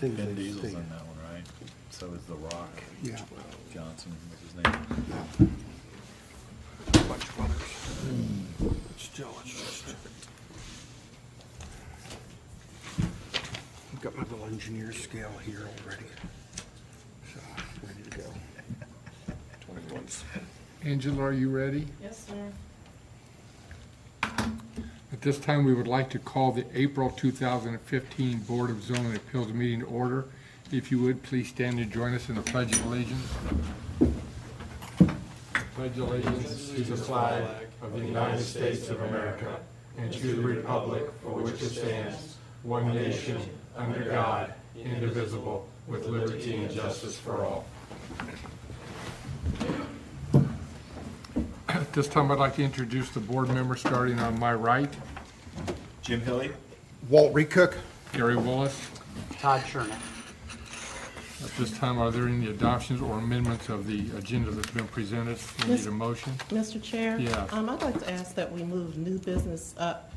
Ben Diesel's in that one, right? So is The Rock. Yeah. Johnson, what's his name? A bunch of others. Still, it's just. I've got my little engineer scale here already. So, ready to go. 21s. Angela, are you ready? Yes, sir. At this time, we would like to call the April 2015 Board of Zoning Appeals meeting to order. If you would, please stand and join us in the Pledge of Allegiance. Pledge allegiance to the flag of the United States of America and to the republic for which it stands, one nation, under God, indivisible, with liberty and justice for all. At this time, I'd like to introduce the board members, starting on my right. Jim Hilly. Walt Recook. Gary Willis. Todd Sherman. At this time, are there any adoptions or amendments of the agenda that's been presented? We need a motion. Mr. Chair? Yes. I'd like to ask that we move new business up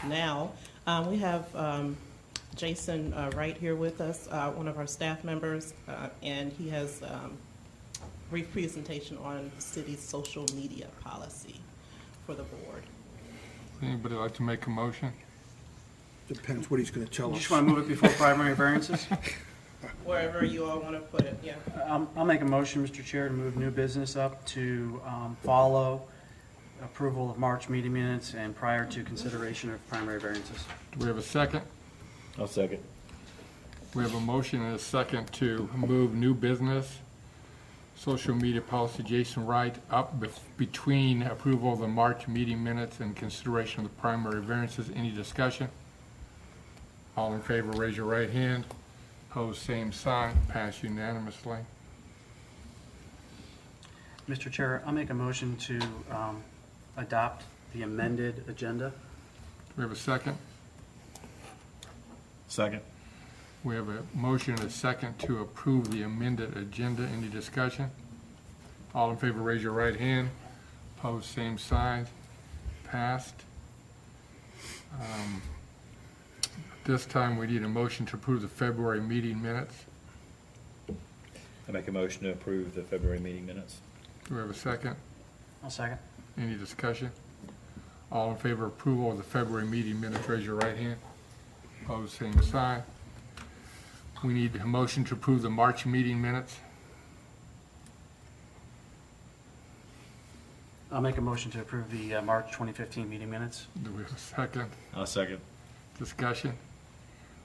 to now. We have Jason Wright here with us, one of our staff members, and he has a brief presentation on the city's social media policy for the board. Anybody like to make a motion? Depends what he's going to tell You us. just want to move it before primary variances? Wherever you all want to put it, yeah. I'll make a motion, Mr. Chair, to move new business up to follow approval of March meeting minutes and prior to consideration of primary variances. Do we have a second? I'll second. We have a motion and a second to move new business, social media policy, Jason Wright, up between approval of the March meeting minutes and consideration of the primary variances. Any discussion? All in favor, raise your right hand. Opposed, same sign. Pass unanimously. Mr. Chair, I'll make a motion to adopt the amended agenda. Do we have a second? Second. We have a motion and a second to approve the amended agenda. Any discussion? All in favor, raise your right hand. Opposed, same sign. Passed. This time, we need a motion to approve the February meeting minutes. I make a motion to approve the February meeting minutes. Do we have a second? I'll second. Any discussion? All in favor of approval of the February meeting minutes, raise your right hand. Opposed, same sign. We need a motion to approve the March meeting minutes. I'll make a motion to approve the March 2015 meeting minutes. Do we have a second? I'll second. Discussion?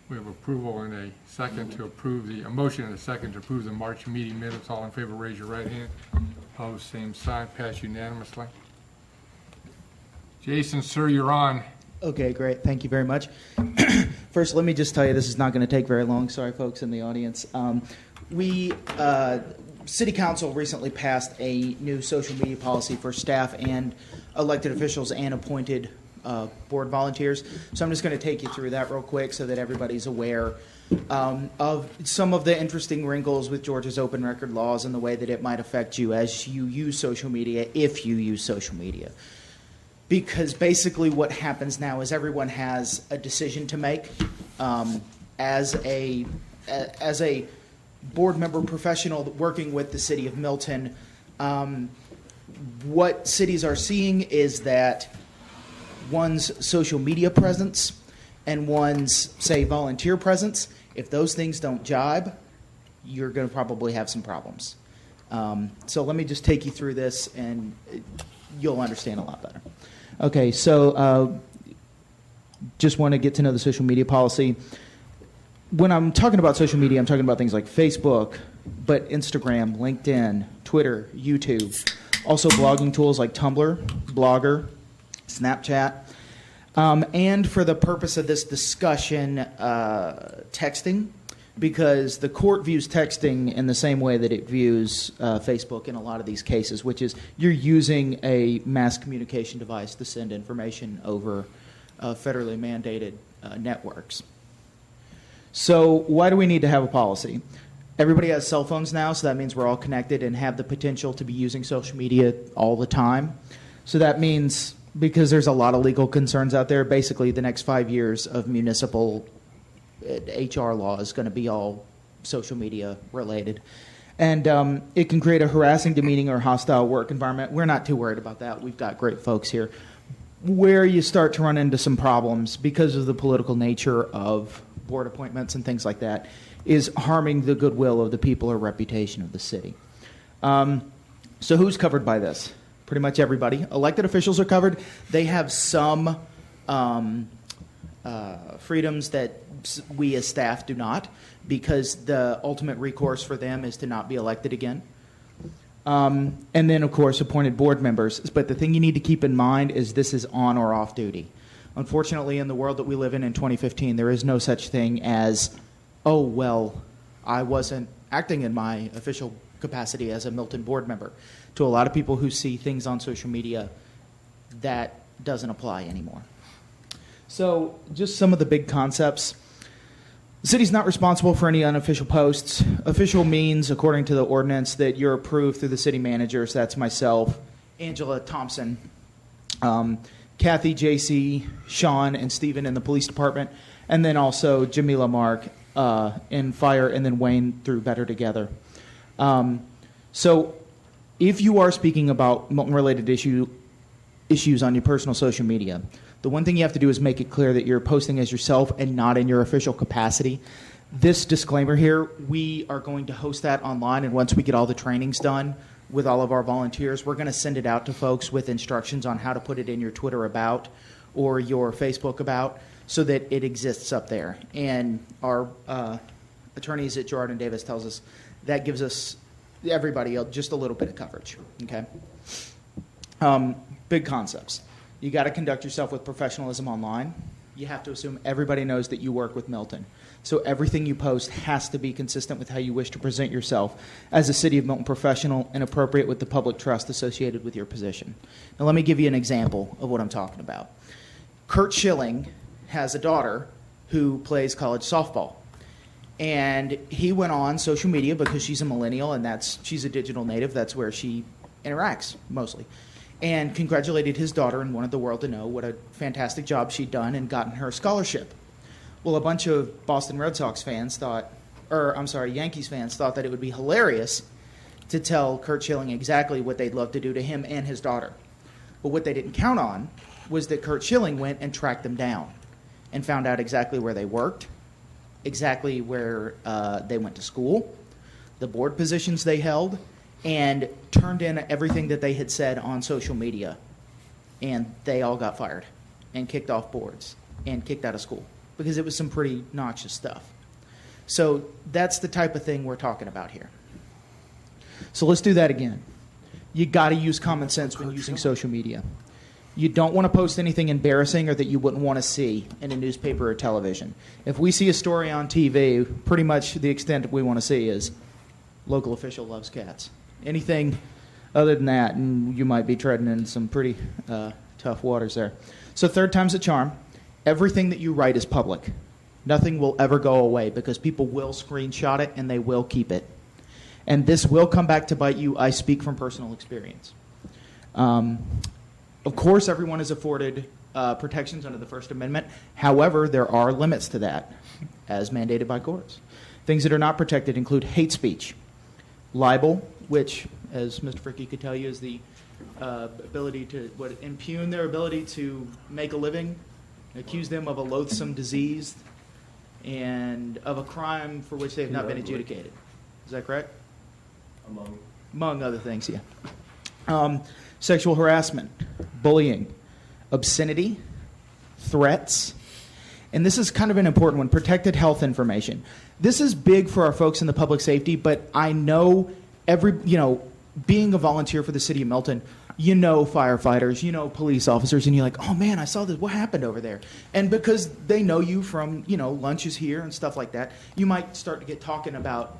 We have approval and a second to approve a motion and a second to approve the March meeting minutes. All in favor, raise your right hand. Opposed, same sign. Pass unanimously. Jason, sir, you're on. Okay, great. Thank you very much. First, let me just tell you, this is not going to take very long. Sorry, folks in the audience. City Council recently passed a new social media policy for staff and elected officials and appointed board volunteers. So I'm just going to take you through that real quick so that everybody's aware of some of the interesting wrinkles with Georgia's open record laws and the way that it might affect you as you use social media, if you use social media. Because basically what happens now is everyone has a decision to make as a board member professional working with the city of Milton. What cities are seeing is that one's social media presence and one's, say, volunteer presence, if those things don't jibe, you're going to probably have some problems. So let me just take you through this and you'll understand a lot better. Okay, so just want to get to know the social media policy. When I'm talking about social media, I'm talking about things like Facebook, but Instagram, LinkedIn, Twitter, YouTube, also blogging tools like Tumblr, Blogger, Snapchat, and for the purpose of this discussion, texting, because the court views texting in the same way that it views Facebook in a lot of these cases, which is you're using a mass communication device to send information over federally mandated networks. So why do we need to have a policy? Everybody has cell phones now, so that means we're all connected and have the potential to be using social media all the time. So that means, because there's a lot of legal concerns out there, basically the next 5 years of municipal HR law is going to be all social media related. And it can create a harassing, demeaning, or hostile work environment. We're not too worried about that. We've got great folks here. Where you start to run into some problems because of the political nature of board appointments and things like that is harming the goodwill of the people or reputation of the city. So who's covered by this? Pretty much everybody. Elected officials are covered. They have some freedoms that we as staff do not, because the ultimate recourse for them is to not be elected again. And then, of course, appointed board members. But the thing you need to keep in mind is this is on or off duty. Unfortunately, in the world that we live in 2015, there is no such thing as, oh, well, I wasn't acting in my official capacity as a Milton board member. To a lot of people who see things on social media, that doesn't apply anymore. So just some of the big concepts. The city's not responsible for any unofficial posts. Official means, according to the ordinance, that you're approved through the city managers. That's myself, Angela Thompson, Kathy, JC, Sean, and Stephen in the police department, and then also Jamila Mark in fire, and then Wayne through Better Together. So if you are speaking about Milton-related issues on your personal social media, the one thing you have to do is make it clear that you're posting as yourself and not in your official capacity. This disclaimer here, we are going to host that online, and once we get all the trainings done with all of our volunteers, we're going to send it out to folks with instructions on how to put it in your Twitter about or your Facebook about so that it exists up there. And our attorneys at Girard and Davis tells us that gives us, everybody, just a little bit of coverage, okay? Big concepts. You got to conduct yourself with professionalism online. You have to assume everybody knows that you work with Milton. So everything you post has to be consistent with how you wish to present yourself as a City of Milton professional and appropriate with the public trust associated with your position. Now let me give you an example of what I'm talking about. Kurt Schilling has a daughter who plays college softball. And he went on social media because she's a millennial and she's a digital native. That's where she interacts mostly. And congratulated his daughter and wanted the world to know what a fantastic job she'd done and gotten her scholarship. Well, a bunch of Boston Red Sox fans Yankees fans thought that it would be hilarious to tell Kurt Schilling exactly what they'd love to do to him and his daughter. But what they didn't count on was that Kurt Schilling went and tracked them down and found out exactly where they worked, exactly where they went to school, the board positions they held, and turned in everything that they had said on social media. And they all got fired and kicked off boards and kicked out of school because it was some pretty noxious stuff. So that's the type of thing we're talking about here. So let's do that again. You got to use common sense when using social media. You don't want to post anything embarrassing or that you wouldn't want to see in a newspaper or television. If we see a story on TV, pretty much the extent we want to see is local official loves cats. Anything other than that, and you might be treading in some pretty tough waters there. So third time's a charm. Everything that you write is public. Nothing will ever go away because people will screenshot it and they will keep it. And this will come back to bite you. I speak from personal experience. Of course, everyone is afforded protections under the First Amendment. However, there are limits to that, as mandated by courts. Things that are not protected include hate speech, libel, which, as Mr. Fricky could tell you, is the ability to impugn their ability to make a living, accuse them of a loathsome disease, and of a crime for which they have not been adjudicated. Is that correct? Among other things, yeah. Sexual harassment, bullying, obscenity, threats, and this is kind of an important one, protected health information. This is big for our folks in the public safety, but I know being a volunteer for the city of Milton, you know firefighters, you know police officers, and you're like, oh man, I saw this, what happened over there? And because they know you from, lunches here and stuff like that, you might start to get talking about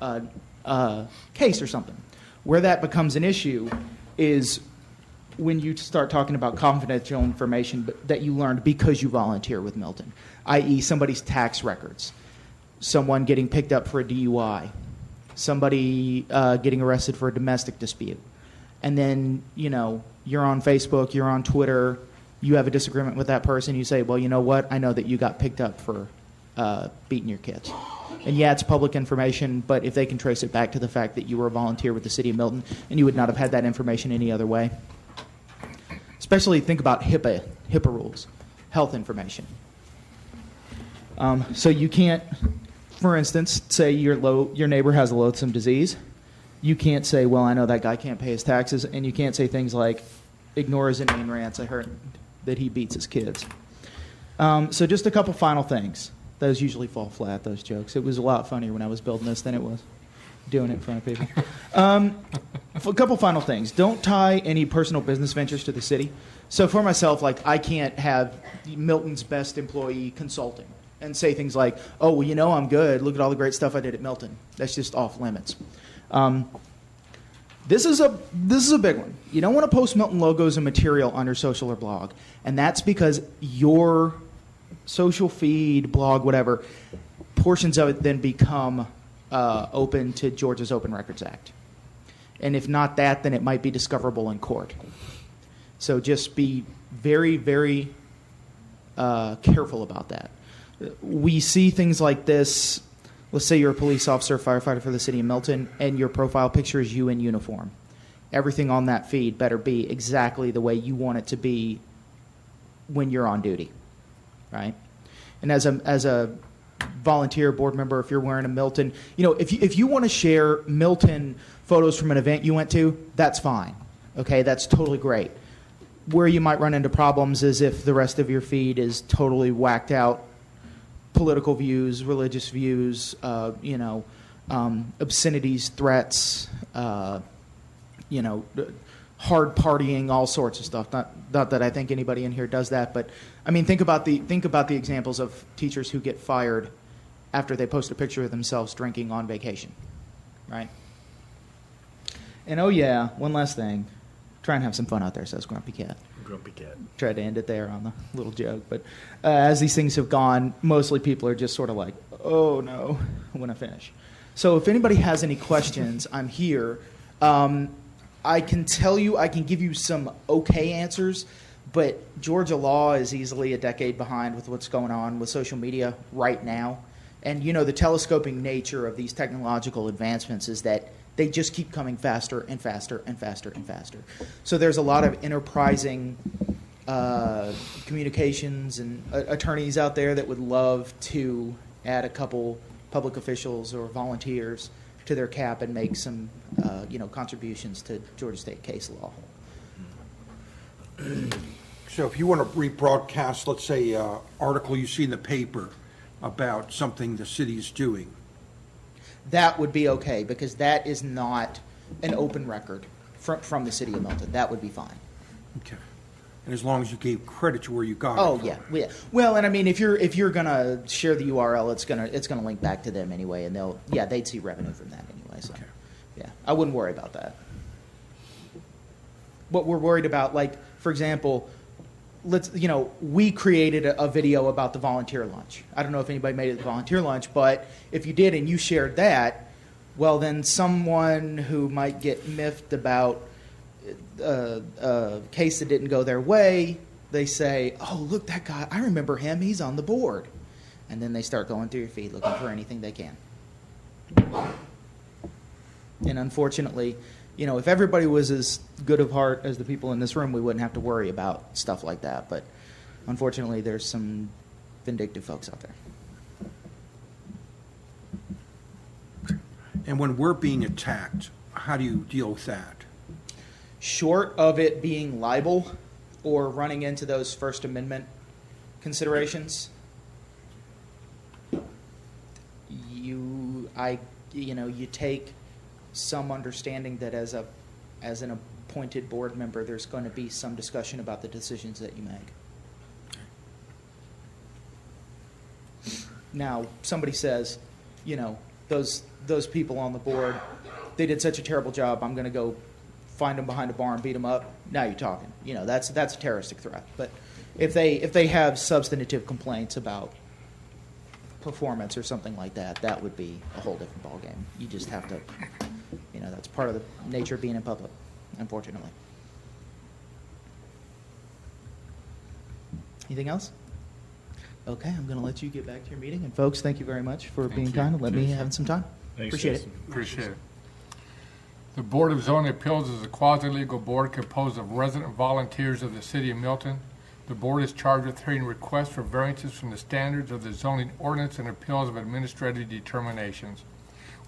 a case or something. Where that becomes an issue is when you start talking about confidential information that you learned because you volunteer with Milton, i.e. somebody's tax records, someone getting picked up for a DUI, somebody getting arrested for a domestic dispute. And then, you're on Facebook, you're on Twitter, you have a disagreement with that person, you say, well, you know what, I know that you got picked up for beating your kids. And yeah, it's public information, but if they can trace it back to the fact that you were a volunteer with the city of Milton and you would not have had that information any other way. Especially think about HIPAA rules, health information. So you can't, for instance, say your neighbor has a loathsome disease. You can't say, well, I know that guy can't pay his taxes, and you can't say things like, ignore his inane rants. I heard that he beats his kids. So just a couple final things. Those usually fall flat, those jokes. It was a lot funnier when I was building this than it was doing it in front of people. A couple final things. Don't tie any personal business ventures to the city. So for myself, like, I can't have Milton's best employee consulting and say things like, oh, well, you know I'm good. Look at all the great stuff I did at Milton. That's just off limits. This is a big one. You don't want to post Milton logos and material on your social or blog. And that's because your social feed, blog, whatever, portions of it then become open to Georgia's Open Records Act. And if not that, then it might be discoverable in court. So just be very, very careful about that. We see things like this. Let's say you're a police officer, firefighter for the city of Milton, and your profile picture is you in uniform. Everything on that feed better be exactly the way you want it to be when you're on duty, right? And as a volunteer board member, if you're wearing a Milton, if you want to share Milton photos from an event you went to, that's fine. Okay, that's totally great. Where you might run into problems is if the rest of your feed is totally whacked out political views, religious views, obscenities, threats, hard partying, all sorts of stuff. Not that I think anybody in here does that, but I mean, think about the examples of teachers who get fired after they post a picture of themselves drinking on vacation, right? And oh yeah, one last thing. Try and have some fun out there, says Grumpy Cat. Grumpy Cat. Tried to end it there on the little joke. But as these things have gone, mostly people are just sort of like, oh no, when I finish. So if anybody has any questions, I'm here. I can give you some okay answers, but Georgia law is easily a decade behind with what's going on with social media right now. And the telescoping nature of these technological advancements is that they just keep coming faster and faster and faster and faster. So there's a lot of enterprising communications and attorneys out there that would love to add a couple public officials or volunteers to their cap and make some contributions to Georgia state case law. So if you want to rebroadcast, let's say, article you see in the paper about something the city is doing, that would be okay, because that is not an open record from the city of Milton. That would be fine. okay, and as long as you gave credit to where you got it Oh from. yeah. Well, and I mean, if you're gonna share the URL, it's gonna link back to them anyway, and they'd see revenue from that anyway. So, Okay. yeah, I wouldn't worry about that. What we're worried about, like for example, we created a video about the volunteer lunch. I don't know if anybody made it to the volunteer lunch, but if you did and you shared that, well, then someone who might get miffed about a case that didn't go their way, they say, oh, look, that guy, I remember him, he's on the board. And then they start going through your feed looking for anything they can. And unfortunately, if everybody was as good of heart as the people in this room, we wouldn't have to worry about stuff like that. But unfortunately, there's some vindictive folks out there. And when we're being attacked, how do you deal with that? Short of it being libel or running into those First Amendment considerations, you take some understanding that as an appointed board member, there's going to be some discussion about the decisions that you make. Now, somebody says, those people on the board, they did such a terrible job, I'm going to go find them behind a bar and beat them up. Now you're talking. That's a terroristic threat. But if they have substantive complaints about performance or something like that, that would be a whole different ballgame. You just have to, that's part of the nature of being in public, unfortunately. Anything else? Okay, I'm going to let you get back to your meeting. And folks, thank you very much for Thank being you. kind and letting me Jason. have some time. Thanks, Appreciate Jason. Appreciate it. The Board of Zoning Appeals is a quasi-legal board composed of resident volunteers of the City of Milton. The board is charged with hearing requests for variances from the standards of the zoning ordinance and appeals of administrative determinations.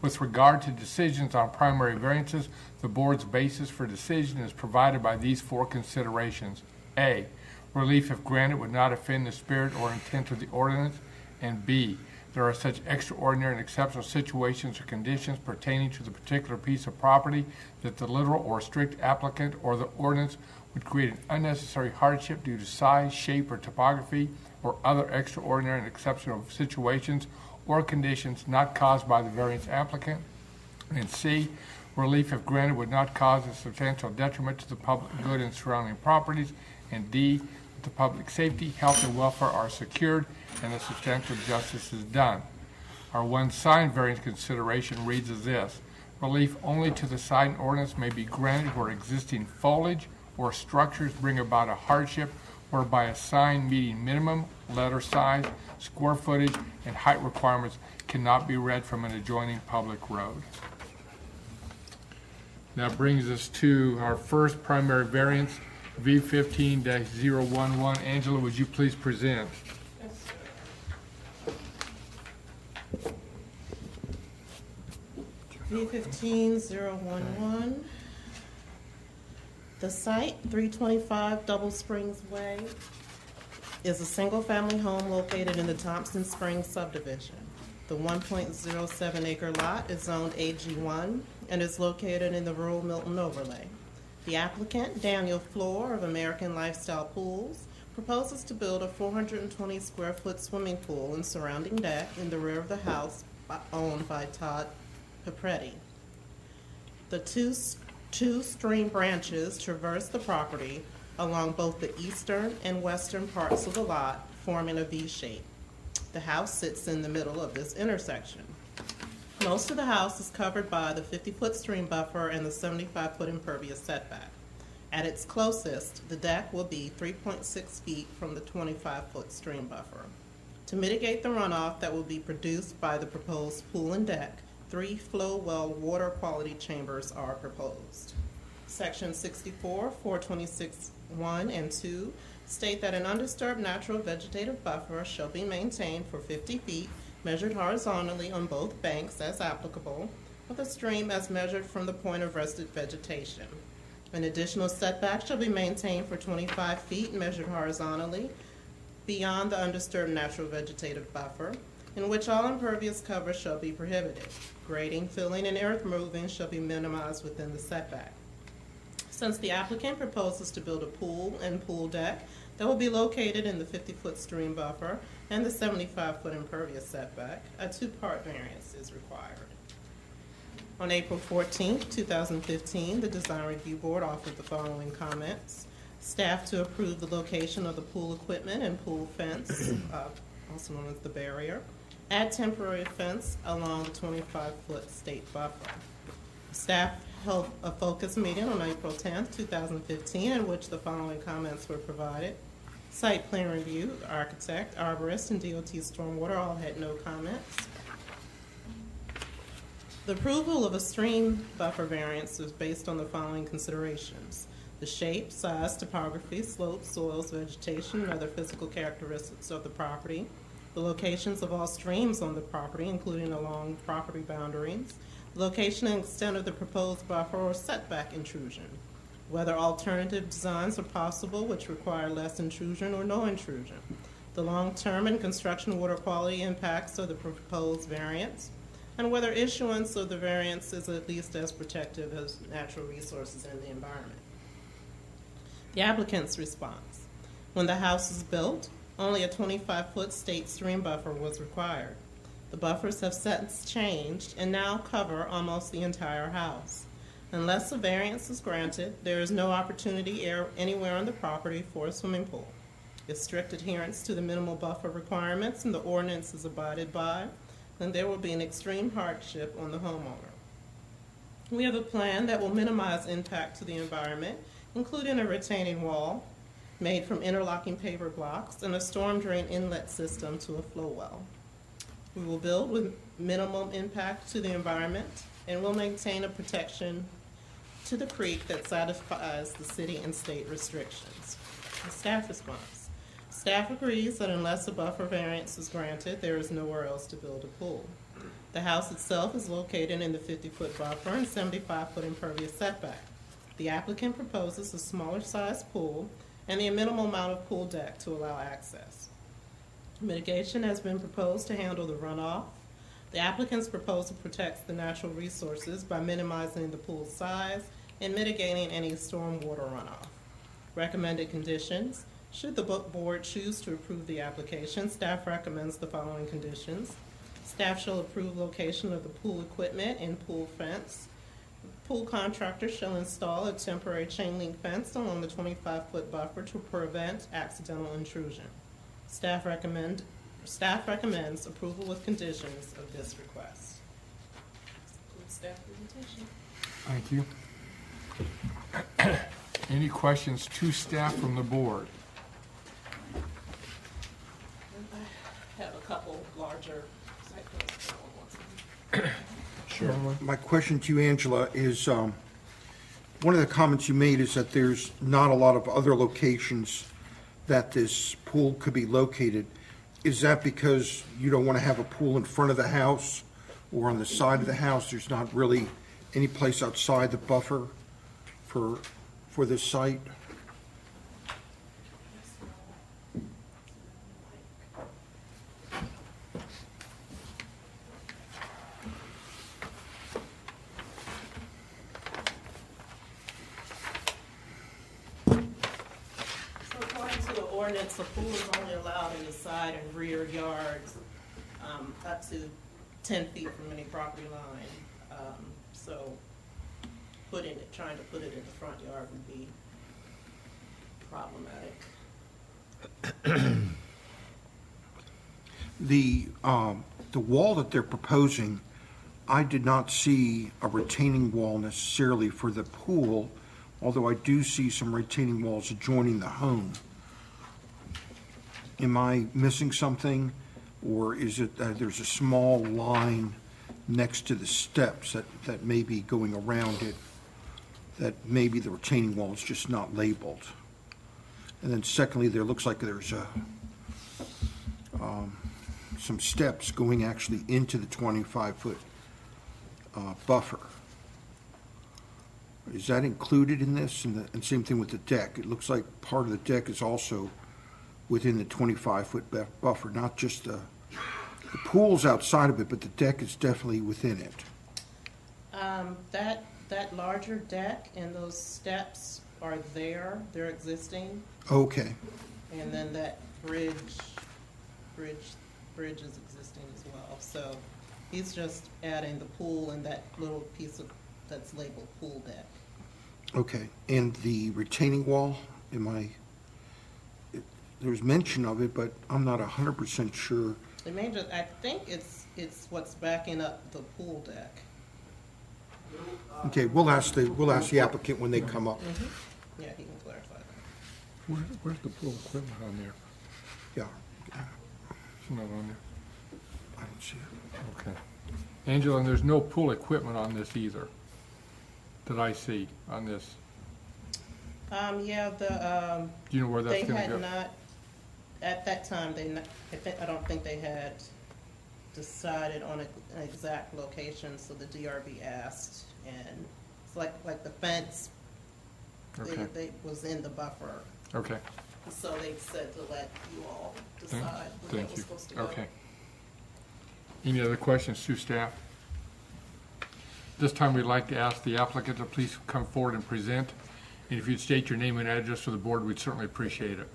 With regard to decisions on primary variances, the board's basis for decision is provided by these four considerations. A, relief if granted would not offend the spirit or intent of the ordinance, and B, there are such extraordinary and exceptional situations or conditions pertaining to the particular piece of property that the literal or strict applicant or the ordinance would create an unnecessary hardship due to size, shape, or topography, or other extraordinary and exceptional situations or conditions not caused by the variance applicant. And C, relief if granted would not cause a substantial detriment to the public good and surrounding properties. And D, that the public safety, health, and welfare are secured and that substantial justice is done. Our one sign variance consideration reads as this: relief only to the sign ordinance may be granted where existing foliage or structures bring about a hardship whereby a sign meeting minimum letter size, square footage, and height requirements cannot be read from an adjoining public road. That brings us to our first primary variance, V15-011. Angela, would you please present? V15-011. The site, 325 Double Springs Way, is a single-family home located in the Thompson Springs subdivision. The 1.07 acre lot is zoned AG1 and is located in the rural Milton overlay. The applicant, Daniel Floor of American Lifestyle Pools, proposes to build a 420 square foot swimming pool and surrounding deck in the rear of the house owned by Todd Papretti. The two stream branches traverse the property along both the eastern and western parts of the lot, forming a V shape. The house sits in the middle of this intersection. Most of the house is covered by the 50-foot stream buffer and the 75-foot impervious setback. At its closest, the deck will be 3.6 feet from the 25-foot stream buffer. To mitigate the runoff that will be produced by the proposed pool and deck, 3 flow well water quality chambers are proposed. Section 64, 426, 1 and 2 state that an undisturbed natural vegetative buffer shall be maintained for 50 feet, measured horizontally on both banks as applicable, of the stream as measured from the point of rested vegetation. An additional setback shall be maintained for 25 feet, measured horizontally, beyond the undisturbed natural vegetative buffer, in which all impervious cover shall be prohibited. Grading, filling, and earth moving shall be minimized within the setback. Since the applicant proposes to build a pool and pool deck that will be located in the 50-foot stream buffer and the 75-foot impervious setback, a two-part variance is required. On April 14, 2015, the Design Review Board offered the following comments. Staff to approve the location of the pool equipment and pool fence, also known as the barrier, add temporary fence along the 25-foot state buffer. Staff held a focus meeting on April 10, 2015, in which the following comments were provided. Site plan review, the architect, arborist, and DOT stormwater all had no comments. The approval of a stream buffer variance is based on the following considerations: the shape, size, topography, slope, soils, vegetation, and other physical characteristics of the property, the locations of all streams on the property, including along property boundaries, the location and extent of the proposed buffer or setback intrusion, whether alternative designs are possible which require less intrusion or no intrusion, the long-term and construction water quality impacts of the proposed variance, and whether issuance of the variance is at least as protective as natural resources and the environment. The applicant's response: when the house was built, only a 25-foot state stream buffer was required. The buffers have since changed and now cover almost the entire house. Unless a variance is granted, there is no opportunity anywhere on the property for a swimming pool. If strict adherence to the minimal buffer requirements and the ordinance is abided by, then there will be an extreme hardship on the homeowner. We have a plan that will minimize impact to the environment, including a retaining wall, made from interlocking paver blocks and a storm drain inlet system to a flow well. We will build with minimum impact to the environment and will maintain a protection to the creek that satisfies the city and state restrictions. The staff response. Staff agrees that unless a buffer variance is granted, there is nowhere else to build a pool. The house itself is located in the 50-foot buffer and 75-foot impervious setback. The applicant proposes a smaller size pool and the minimal amount of pool deck to allow access. Mitigation has been proposed to handle the runoff. The applicant's proposal protects the natural resources by minimizing the pool size and mitigating any stormwater runoff. Recommended conditions. Should the board choose to approve the application, staff recommends the following conditions. Staff shall approve location of the pool equipment and pool fence. Pool contractor shall install a temporary chain link fence along the 25-foot buffer to prevent accidental intrusion. Staff recommends approval with conditions of this request. Staff presentation. Thank you. Any questions to staff from the board? I have a couple larger site plans. Sure. My question to you, Angela, is one of the comments you made is that there's not a lot of other locations that this pool could be located. Is that because you don't want to have a pool in front of the house or on the side of the house? There's not really any place outside the buffer for this site? According to the ordinance, a pool is only allowed in the side and rear yards up to 10 feet from any property line. So trying to put it in the front yard would be problematic. The wall that they're proposing, I did not see a retaining wall necessarily for the pool, although I do see some retaining walls adjoining the home. Am I missing something, or is it that there's a small line next to the steps that may be going around it, that maybe the retaining wall is just not labeled? And then secondly, there looks like there's some steps going actually into the 25-foot buffer. Is that included in this? And same thing with the deck. It looks like part of the deck is also within the 25-foot buffer, not just the pool's outside of it, but the deck is definitely within it. That larger deck and those steps are there, they're existing, Okay, and then that bridge is existing as well. So he's just adding the pool and that little piece that's labeled pool deck. okay. And the retaining wall, there's mention of it, but I'm not 100% sure. It may just, I think it's what's backing up the pool deck. Okay, we'll ask the applicant when they come up. Yeah, he can clarify that. Where's the pool equipment on there? Yeah, It's not on there. I don't see it. Okay. Angela, and there's no pool equipment on this either, that I see on this. Yeah, Do you know where that's they gonna had go? not, at that time, I don't think they had decided on an exact location, so the DRB asked, and it's like the fence, Okay. they was in the buffer, Okay, so they said to let you all decide where that thank was you. supposed to go. Okay. Any other questions to staff? This time, we'd like to ask the applicant to please come forward and present. And if you'd state your name and address for the board, we'd certainly appreciate it.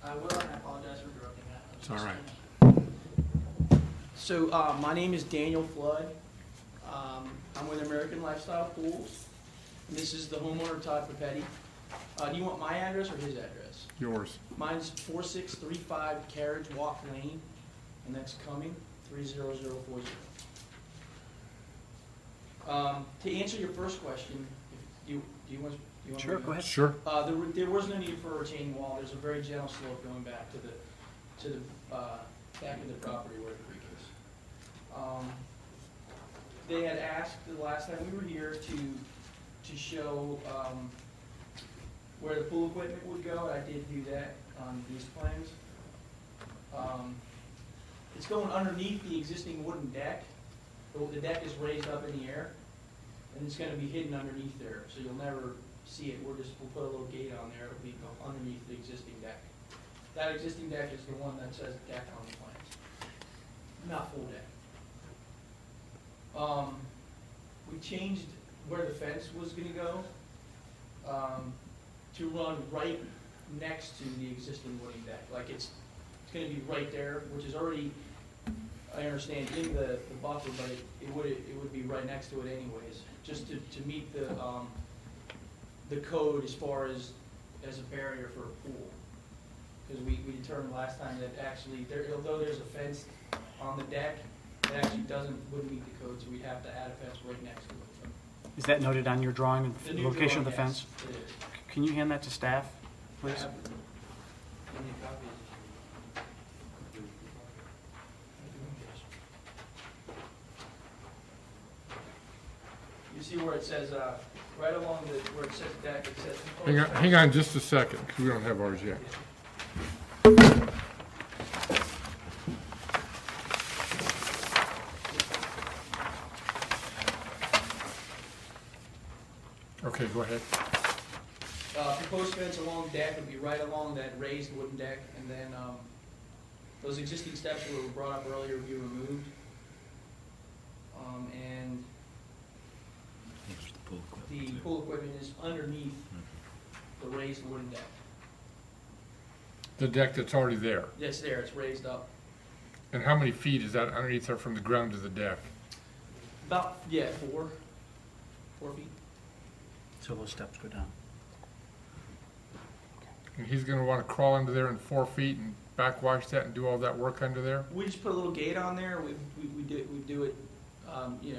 I will, and I apologize for interrupting that. It's all right. So, my name is Daniel Flood. I'm with American Lifestyle Pools. And this is the homeowner, Todd Papetti. Do you want my address or his address? Yours. Mine's 4635 Carriage Walk Lane, and that's Cumming, 30040. To answer your first question, Do you want? Sure, me to- go ahead. Sure. There was no need for a retaining wall. There's a very gentle slope going back to the back of the property where the creek is. They had asked the last time we were here to show where the pool equipment would go. I did do that on these plans. It's going underneath the existing wooden deck. The deck is raised up in the air, and it's going to be hidden underneath there, so you'll never see it. We'll put a little gate on there. It'll be underneath the existing deck. That existing deck is the one that says deck on the plans, not full deck. We changed where the fence was going to go to run right next to the existing wooden deck. Like it's going to be right there, which is already, I understand, in the buffer, but it would be right next to it anyways, just to meet the code as far as a barrier for a pool. Because we determined last time that actually, although there's a fence on the deck, it actually wouldn't meet the code, so we'd have to add a fence right next to it. Is that noted on your drawing, The the new location of the drawing, fence? yes, it is. Can you hand that to staff, please? I have- how many copies? You see where it says, right along where it says deck, it says. Hang on just a second, because we don't have ours yet. Okay, go ahead. Proposed fence along deck would be right along that raised wooden deck, and then those existing steps that were brought up earlier would be removed. And the pool equipment is underneath the raised wooden deck. The deck that's already there. It's there, it's raised up. And how many feet is that underneath there from the ground to the deck? About, 4 feet. So those steps go down. And he's gonna wanna crawl under there in 4 feet and backwash that and do all that work under there? We just put a little gate on there. We do it.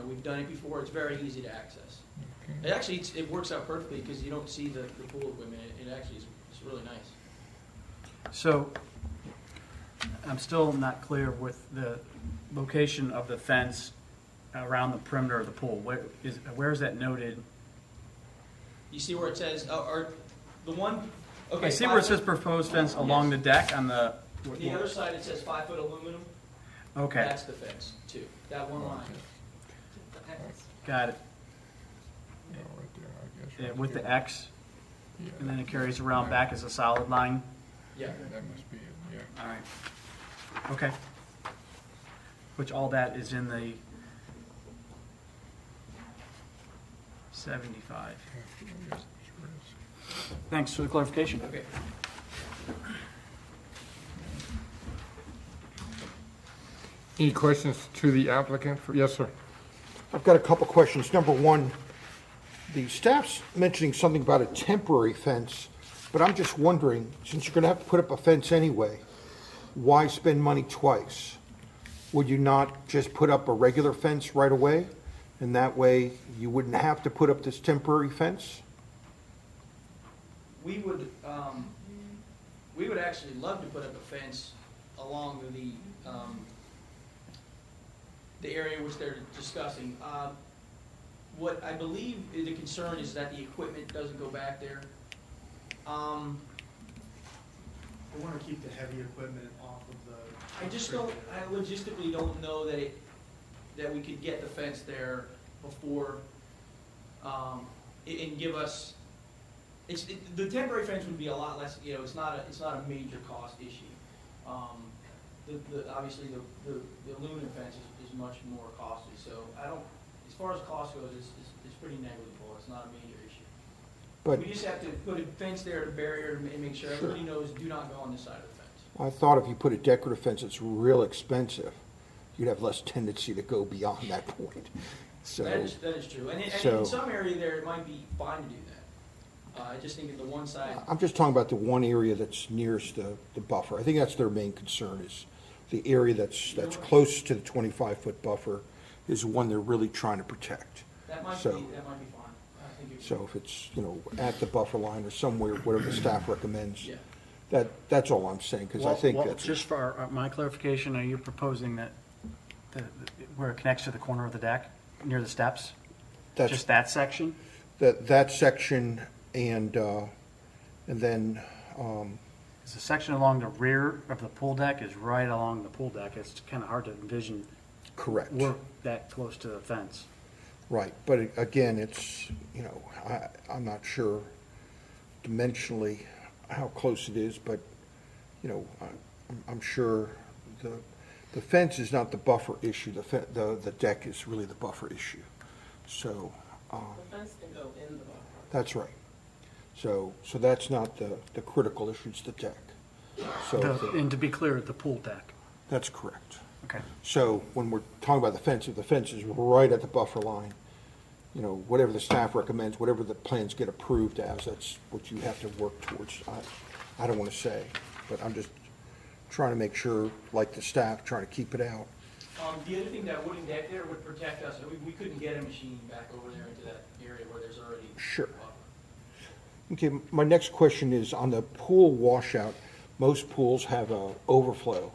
We've done it before. It's very easy to access. Okay. It actually it works out perfectly because you don't see the pool equipment. It actually it's really nice. So, I'm still not clear with the location of the fence around the perimeter of the pool. Where is that noted? You see where it says, or the one. Okay. I see where it says proposed fence along the deck on the. The other side it says 5 foot aluminum. Okay, That's the fence too. That one line. got it. No, right there, I guess. Yeah, right with there. the X, Yeah. and then it carries around back as a solid line. Yeah. That must be it, yeah. All right. Okay. Which all that is in the 75. Yeah, sure is. Thanks for the clarification. Okay. Any questions to the applicant? Yes, sir. I've got a couple questions. Number one, the staff's mentioning something about a temporary fence, but I'm just wondering, since you're going to have to put up a fence anyway, why spend money twice? Would you not just put up a regular fence right away? And that way you wouldn't have to put up this temporary fence? We would actually love to put up a fence along the area which they're discussing. What I believe the concern is that the equipment doesn't go back there. We want to keep the heavy equipment off of the. I just don't, I logistically don't know that we could get the fence there before, and give us, the temporary fence would be a lot less, it's not a major cost issue. Obviously the aluminum fence is much more costly, so as far as cost goes, it's pretty negligible, it's not a major issue. But We just have to put a fence there, a barrier, and make sure everybody knows, do not go on this side of the fence. I thought if you put a decorative fence, it's real expensive. You'd have less tendency to go beyond that point. So, That is true, and So- in some area there, it might be fine to do that. I just think at the one side, I'm just talking about the one area that's nearest the buffer. I think that's their main concern, is the area that's close to the 25-foot buffer is the one they're really trying to protect. that might be So- fine. I think it So if it's, at the buffer line or somewhere, whatever the staff recommends, Yeah. that's all I'm saying, because I think that's. Just for my clarification, are you proposing that where it connects to the corner of the deck, near the steps? That's- Just that section? That section and then, Because the section along the rear of the pool deck is right along the pool deck. It's kind of hard to envision correct. work that close to the fence. Right, but again, it's, I'm not sure dimensionally how close it is, but, I'm sure the fence is not the buffer issue. The deck is really the buffer issue. So, The fence can go in the buffer. that's right. So that's not the critical issue, it's the deck. So And to be clear, the pool deck. that's correct. Okay. So when we're talking about the fence, if the fence is right at the buffer line, whatever the staff recommends, whatever the plans get approved as, that's what you have to work towards. I don't want to say, but I'm just trying to make sure, like the staff, trying to keep it out. The other thing, that wooden deck there would protect us. We couldn't get a machine back over there into that area where there's already. Sure. buffer. Okay, my next question is on the pool washout. Most pools have a overflow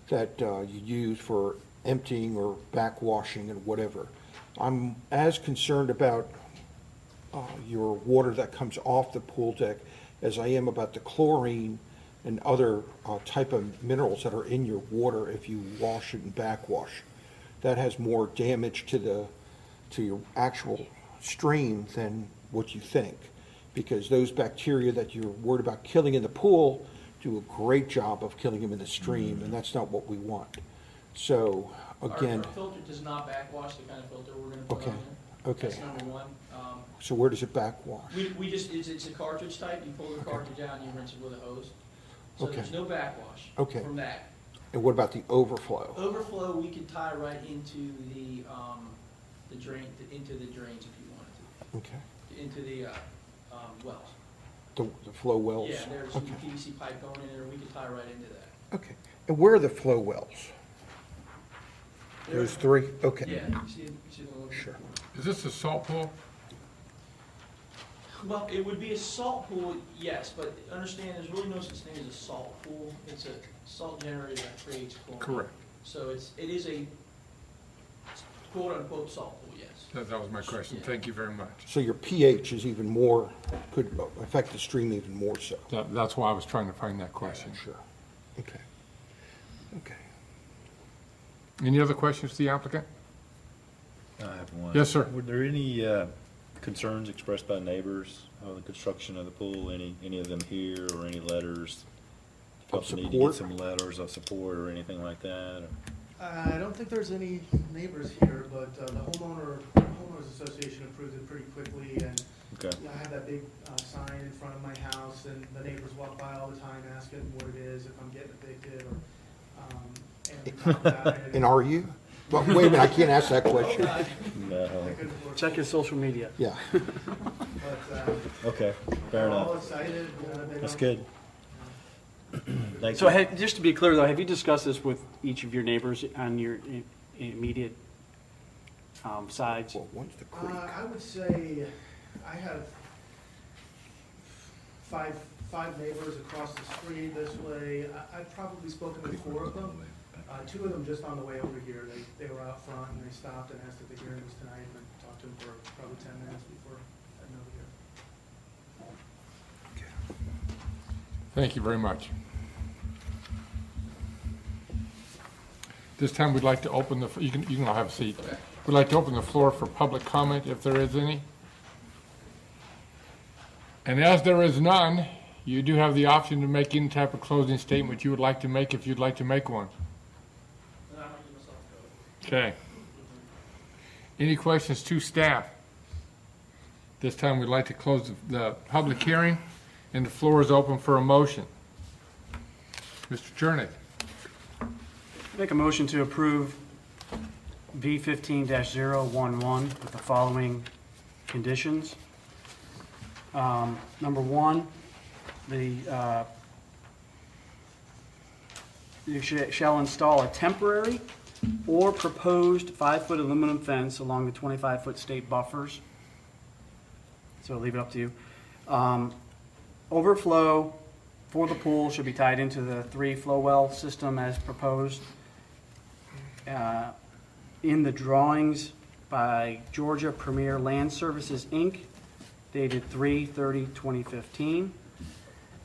that you use for emptying or backwashing and whatever. I'm as concerned about your water that comes off the pool deck as I am about the chlorine and other type of minerals that are in your water if you wash it and backwash. That has more damage to your actual stream than what you think, because those bacteria that you're worried about killing in the pool do a great job of killing them in the stream, and that's not what we want. So, again, Our filter does not backwash the kind of filter we're gonna put Okay, on there. okay. That's number one. So where does it backwash? We just, it's a cartridge type. You pull the cartridge out and you rinse it with a hose. So Okay. there's no backwash Okay. from that. And what about the overflow? Overflow, we can tie right into the drain, into the drains if you wanted Okay. to, into the wells. The flow wells? Yeah, there's some Okay. PVC pipe going in there. We can tie right into that. Okay. And where are the flow wells? Those three? Okay. Yeah, you see the little. Sure. Is this a salt pool? Well, it would be a salt pool, yes, but understand there's really no such thing as a salt pool. It's a salt generator that creates chlorine. Correct. So it is a quote-unquote salt pool, yes. That was my question. Yeah. Thank you very much. So your pH is even more, could affect the stream even more so? That's why I was trying to find that question. Sure. Okay. Okay. Any other questions to the applicant? I have one. Yes, sir. Were there any concerns expressed by neighbors on the construction of the pool? Any of them here, or any letters? Of Felt the need to support? get some letters of support or anything like that? Or- I don't think there's any neighbors here, but the homeowners association approved it pretty quickly, and Okay. I have that big sign in front of my house, and the neighbors walk by all the time asking what it is, if I'm getting evicted, or, and we talk about it. And are you? Well, wait a minute, I can't ask that question. No. I couldn't afford Check his social media. Yeah. it. But, Okay, fair we're all enough. excited. They That's don't- good. Thank So you. just to be clear though, have you discussed this with each of your neighbors on your immediate sides? Well, one's the creek. I would say I have five neighbors across the street this way. I've probably spoken to 4 of them. 2 of them just on the way over here. They were out front and they stopped and asked if the hearing was tonight, and I talked to them for probably 10 minutes before heading over here. Thank you very much. This time, we'd like to open you can all have a seat. We'd like to open the floor for public comment, if there is any. And as there is none, you do have the option to make any type of closing statement you would like to make, if you'd like to make one. And I might give myself a go. Okay. Any questions to staff? This time, we'd like to close the public hearing, and the floor is open for a motion. Mr. Черnick. Make a motion to approve V15-011 with the following conditions. Number one, you shall install a temporary or proposed 5-foot aluminum fence along the 25-foot state buffers so I'll leave it up to you. Overflow for the pool should be tied into the 3 flow well system as proposed. In the drawings by Georgia Premier Land Services, Inc., dated 3/30/2015.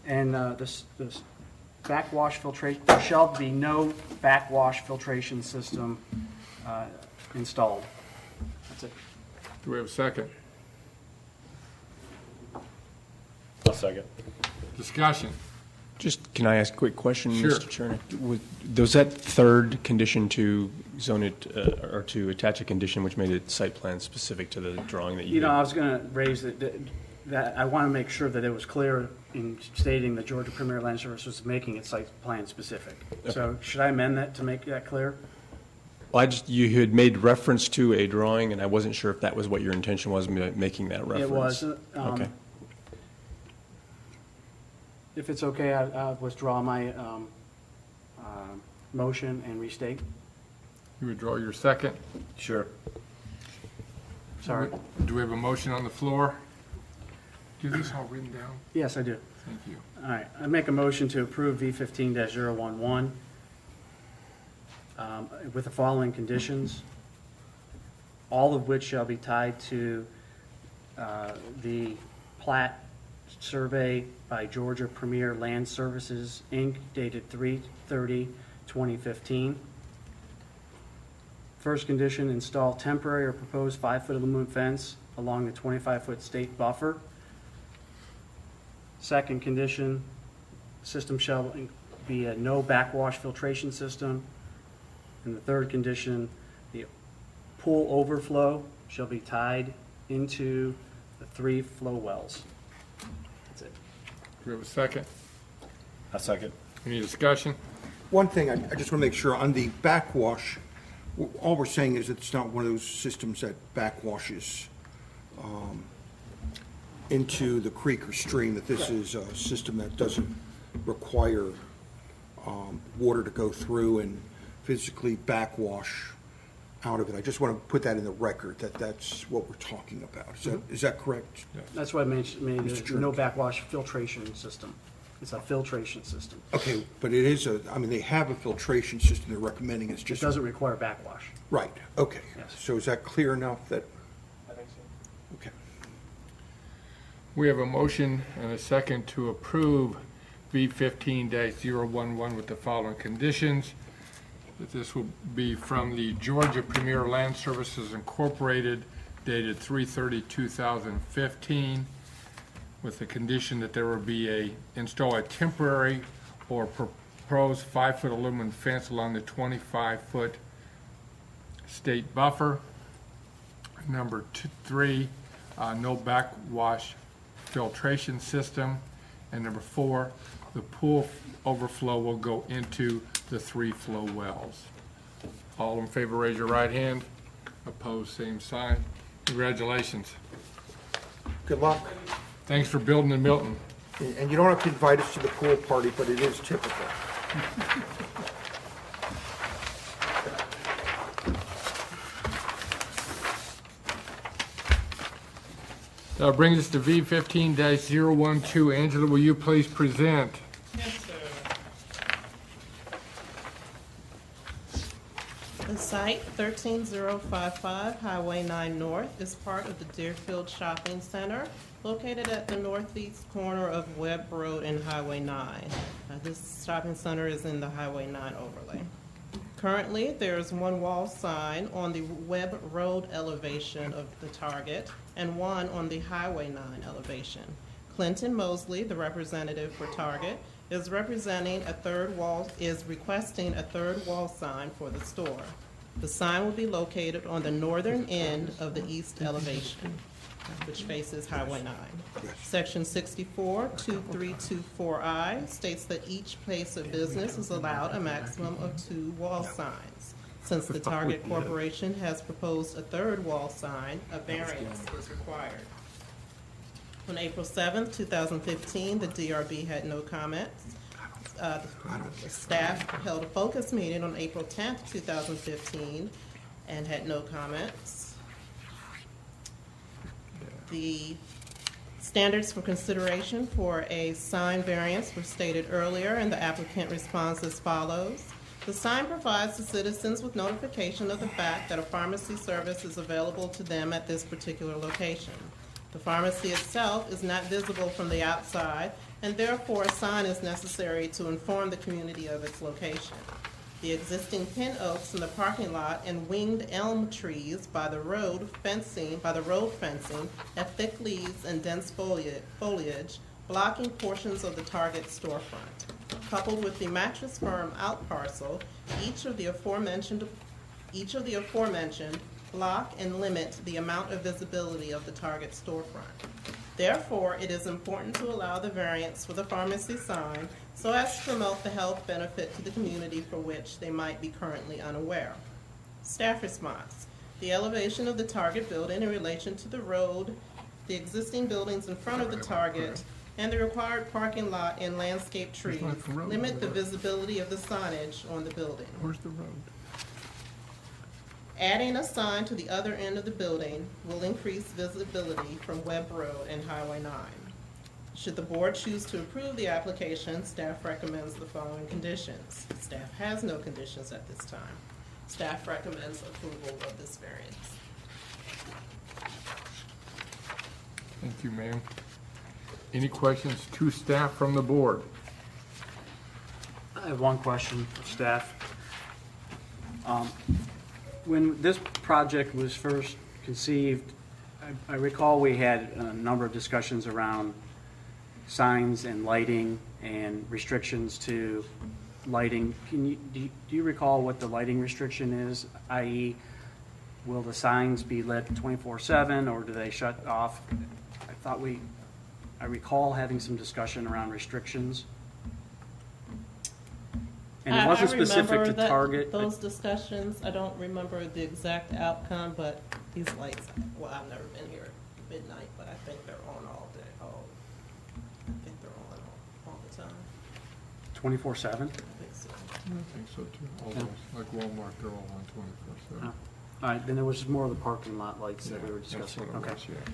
And this backwash filtration, there shall be no backwash filtration system installed. That's it. Do we have a second? I'll second. Discussion. Just, can I ask a quick question, Sure. Mr. Chairman? Was that third condition to zone it, or to attach a condition which made it site plan specific to the drawing that you You know, I did? was going to raise that I want to make sure that it was clear in stating that Georgia Premier Land Service was making it site plan specific. So should I amend that to make that clear? Well, you had made reference to a drawing, and I wasn't sure if that was what your intention was, making that reference. It was. Okay. If it's okay, I'll withdraw my motion and restate. You withdraw your second. Sure. Sorry. Do we have a motion on the floor? Do this all written down? Yes, I do. Thank you. All right, I make a motion to approve V15-011 with the following conditions, all of which shall be tied to the plat survey by Georgia Premier Land Services, Inc., dated 3/30/2015. First condition, install temporary or proposed 5-foot aluminum fence along the 25-foot state buffer. Second condition, system shall be a no backwash filtration system. And the third condition, the pool overflow shall be tied into the 3 flow wells. That's it. Do we have a second? I second. Any discussion? One thing, I just want to make sure, on the backwash, all we're saying is it's not one of those systems that backwashes into the creek or stream, that this is a system that doesn't require water to go through and physically backwash out of it. I just want to put that in the record, that that's what we're talking about. Is that correct? That's why I made it Mr. no backwash filtration system. It's a filtration system. Okay, but it is they have a filtration system they're recommending, it's It just. doesn't require backwash. Right, okay. Yes. So is that clear enough that, I think so. okay. We have a motion and a second to approve V15-011 with the following conditions. That this will be from the Georgia Premier Land Services Incorporated, dated 3/30/2015, with the condition that there will be install a temporary or proposed 5-foot aluminum fence along the 25-foot state buffer. Number 3, no backwash filtration system. And number 4, the pool overflow will go into the 3 flow wells. All in favor, raise your right hand. Opposed, same sign. Congratulations. Good luck. Thanks for building in Milton. And you don't have to invite us to the pool party, but it is typical. That brings us to V15-012. Angela, will you please present? Yes, sir. The site, 13055 Highway 9 North, is part of the Deerfield Shopping Center, located at the northeast corner of Webb Road and Highway 9. This shopping center is in the Highway 9 overlay. Currently, there is one wall sign on the Webb Road elevation of the target and one on the Highway 9 elevation. Clinton Mosley, the representative for Target, is requesting a third wall sign for the store. The sign will be located on the northern end of the east elevation, which faces Highway 9. Section 64-2324I states that each place of business is allowed a maximum of 2 wall signs. Since the Target Corporation has proposed a third wall sign, a variance is required. On April 7th, 2015, the DRB had no comments. The staff held a focus meeting on April 10th, 2015, and had no comments. The Standards for consideration for a sign variance were stated earlier, and the applicant responds as follows. The sign provides the citizens with notification of the fact that a pharmacy service is available to them at this particular location. The pharmacy itself is not visible from the outside, and therefore a sign is necessary to inform the community of its location. The existing pin oaks in the parking lot and winged elm trees by the road fencing have thick leaves and dense foliage blocking portions of the target storefront. Coupled with the Mattress Firm out parcel, each of the aforementioned block and limit the amount of visibility of the target storefront. Therefore, it is important to allow the variance for the pharmacy sign so as to promote the health benefit to the community for which they might be currently unaware. Staff response. The elevation of the target building in relation to the road, the existing buildings in front of the target, and the required parking lot and landscape trees limit the visibility of the signage on the building. Where's the road? Adding a sign to the other end of the building will increase visibility from Webb Road and Highway 9. Should the board choose to approve the application, staff recommends the following conditions. Staff has no conditions at this time. Staff recommends approval of this variance. Thank you, ma'am. Any questions to staff from the board? I have one question for staff. When this project was first conceived, I recall we had a number of discussions around signs and lighting and restrictions to lighting. Do you recall what the lighting restriction is, i.e., will the signs be lit 24/7 or do they shut off? I recall having some discussion around restrictions. And it wasn't specific to Target. Those discussions, I don't remember the exact outcome, but these lights, well, I've never been here at midnight, but I think they're on all day. I think they're on all the time. 24/7? I think so. I think so too. All those, like Walmart, they're all on 24/7. All right, then it was more of the parking lot lights that we were discussing. That's what it Okay. was, yeah.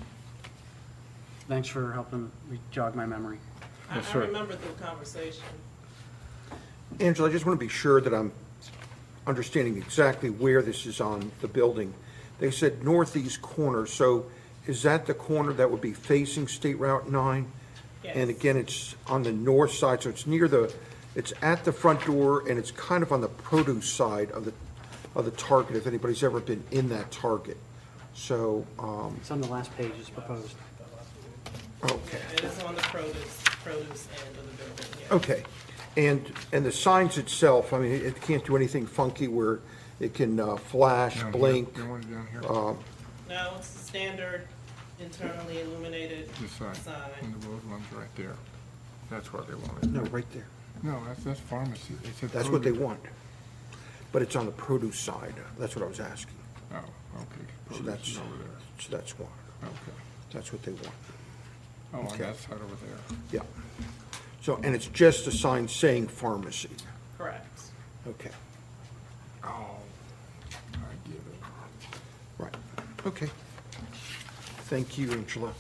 Thanks for helping jog my memory. Yes, I sir. remember the conversation. Angela, I just want to be sure that I'm understanding exactly where this is on the building. They said northeast corner, so is that the corner that would be facing State Route 9? Yes. And again, it's on the north side, so it's near it's at the front door, and it's kind of on the produce side of the Target, if anybody's ever been in that Target. So, It's on the last page, it's proposed. okay. It is on the produce end of the building, yes. Okay, and the signs itself, I mean, it can't do anything funky where it can flash, Down here. blink. You want it down here? No, it's the standard internally illuminated This side, sign. and the road runs right there. That's what they wanted. No, right there. No, that's pharmacy. They said That's what they produce. want. But it's on the produce side. That's what I was asking. Oh, okay. So Produce that's, is over there. so that's why. Okay. That's what they want. Oh, on Okay. that side over there. Yeah. So, and it's just a sign saying pharmacy. Correct. Okay, Oh, I get it. right. Okay. Thank you, Angela.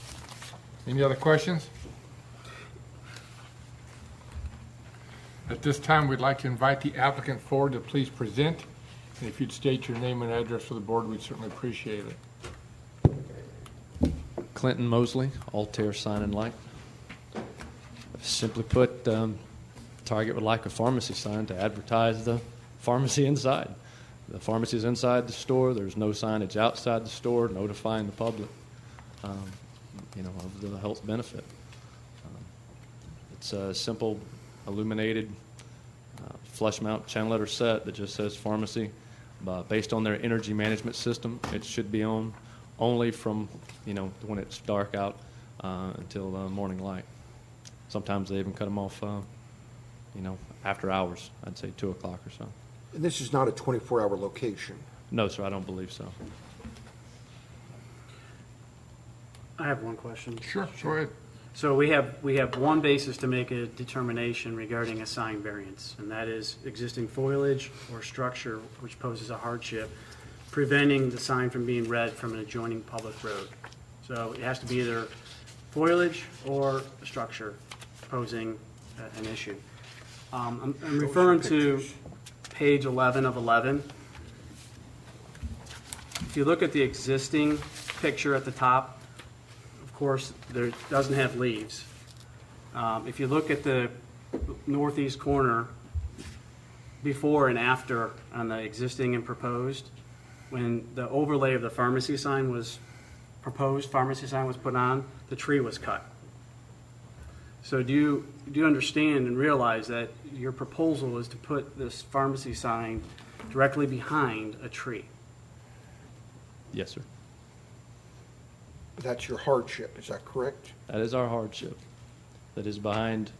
Any other questions? At this time, we'd like to invite the applicant forward to please present. And if you'd state your name and address for the board, we'd certainly appreciate it. Clinton Mosley, Altair Sign and Light. Simply put, Target would like a pharmacy sign to advertise the pharmacy inside. The pharmacy is inside the store. There's no signage outside the store notifying the public, of the health benefit. It's a simple, illuminated, flush mount channel letter set that just says pharmacy. Based on their energy management system, it should be on only from, when it's dark out until morning light. Sometimes they even cut them off, after hours. I'd say 2 o'clock or so. And this is not a 24-hour location. No, sir, I don't believe so. I have one question. Sure, go ahead. So we have one basis to make a determination regarding a sign variance, and that is existing foliage or structure which poses a hardship, preventing the sign from being read from an adjoining public road. So it has to be either foliage or a structure posing an issue. I'm referring to page 11 of 11. If you look at the existing picture at the top, of course, there doesn't have leaves. If you look at the northeast corner, before and after on the existing and proposed, when the overlay of the pharmacy sign was proposed, pharmacy sign was put on, the tree was cut. So do you understand and realize that your proposal is to put this pharmacy sign directly behind a tree? Yes, sir. That's your hardship, is that correct? That is our hardship. That is behind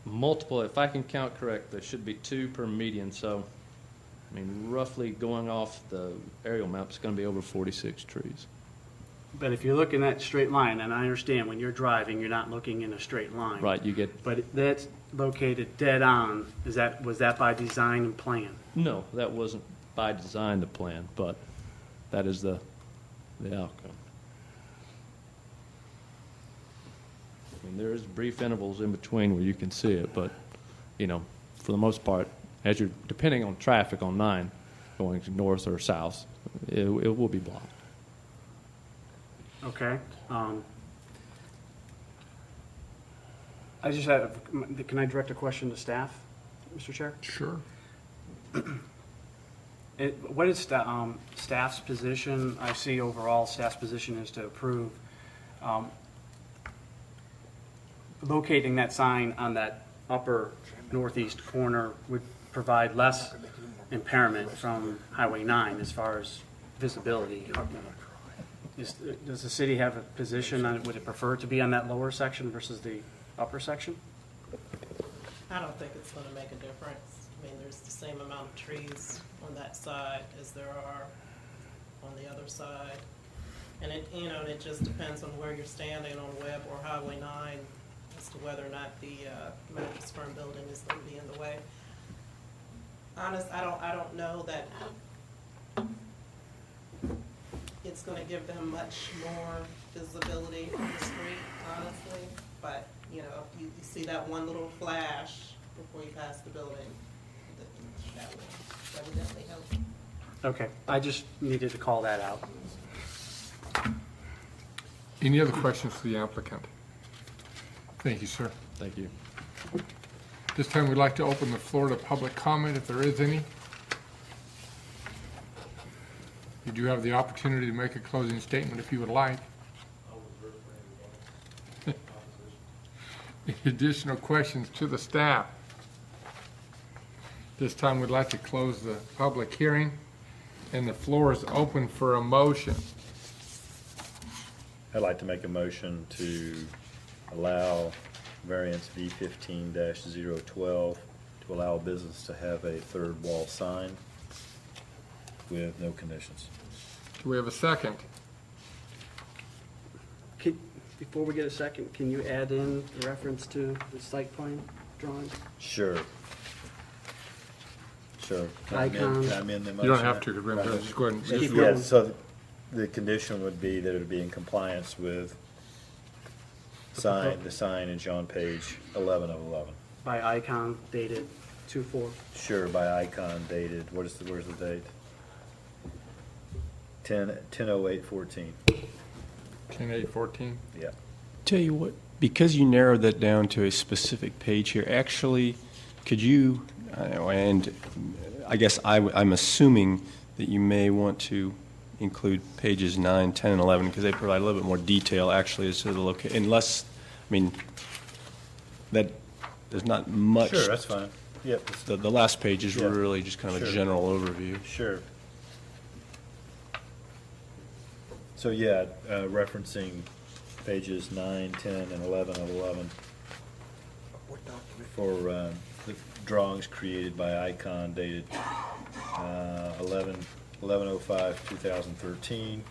multiple, if I can count correct, there should be 2 per median. So, I mean, roughly going off the aerial map, it's going to be over 46 trees. But if you look in that straight line, and I understand when you're driving, you're not looking in a straight line. Right, you get, But that's located dead on. Was that by design and plan? no, that wasn't by design the plan, but that is the outcome. I mean, there is brief intervals in between where you can see it, but, you know, for the most part, as you're, depending on traffic on 9, going north or south, it will be blocked. Okay. I just have, can I direct a question to staff, Mr. Chair? Sure. What is staff's position? I see overall staff's position is to approve locating that sign on that upper northeast corner would provide less impairment from Highway 9 as far as visibility. Does the city have a position on, would it prefer to be on that lower section versus the upper section? I don't think it's gonna make a difference. I mean, there's the same amount of trees on that side as there are on the other side. And it just depends on where you're standing on Webb or Highway 9 as to whether or not the Mattress Firm building is gonna be in the way. I don't know that it's gonna give them much more visibility from the street, honestly. But, if you see that one little flash before you pass the building, that would definitely help. Okay, I just needed to call that out. Any other questions for the applicant? Thank you, sir. Thank you. This time, we'd like to open the floor to public comment, if there is any. You do have the opportunity to make a closing statement if you would like. Any additional questions to the staff? This time, we'd like to close the public hearing, and the floor is open for a motion. I'd like to make a motion to allow variance V15-012 to allow a business to have a third wall sign with no conditions. Do we have a second? Before we get a second, can you add in the reference to the site plan drawing? Sure. Can I Icon. amend the motion? You don't have to, because just go ahead and. Keep Yeah, going. so the condition would be that it would be in compliance with the signage on page 11 of 11. By icon dated 2/4. Sure, by icon dated, where's the date? 10/08/14. 10/8/14. Yeah. Tell you what, because you narrowed that down to a specific page here, actually, could you, and I guess I'm assuming that you may want to include pages 9, 10, and 11, because they provide a little bit more detail actually as to the location, unless, I mean, that, there's not much. Sure, that's fine. Yep. The last page is Yeah. really just kind of a Sure. general overview. Sure. So, yeah, referencing pages 9, 10, and 11 of 11 for the drawings created by Icon dated 11/05/2013.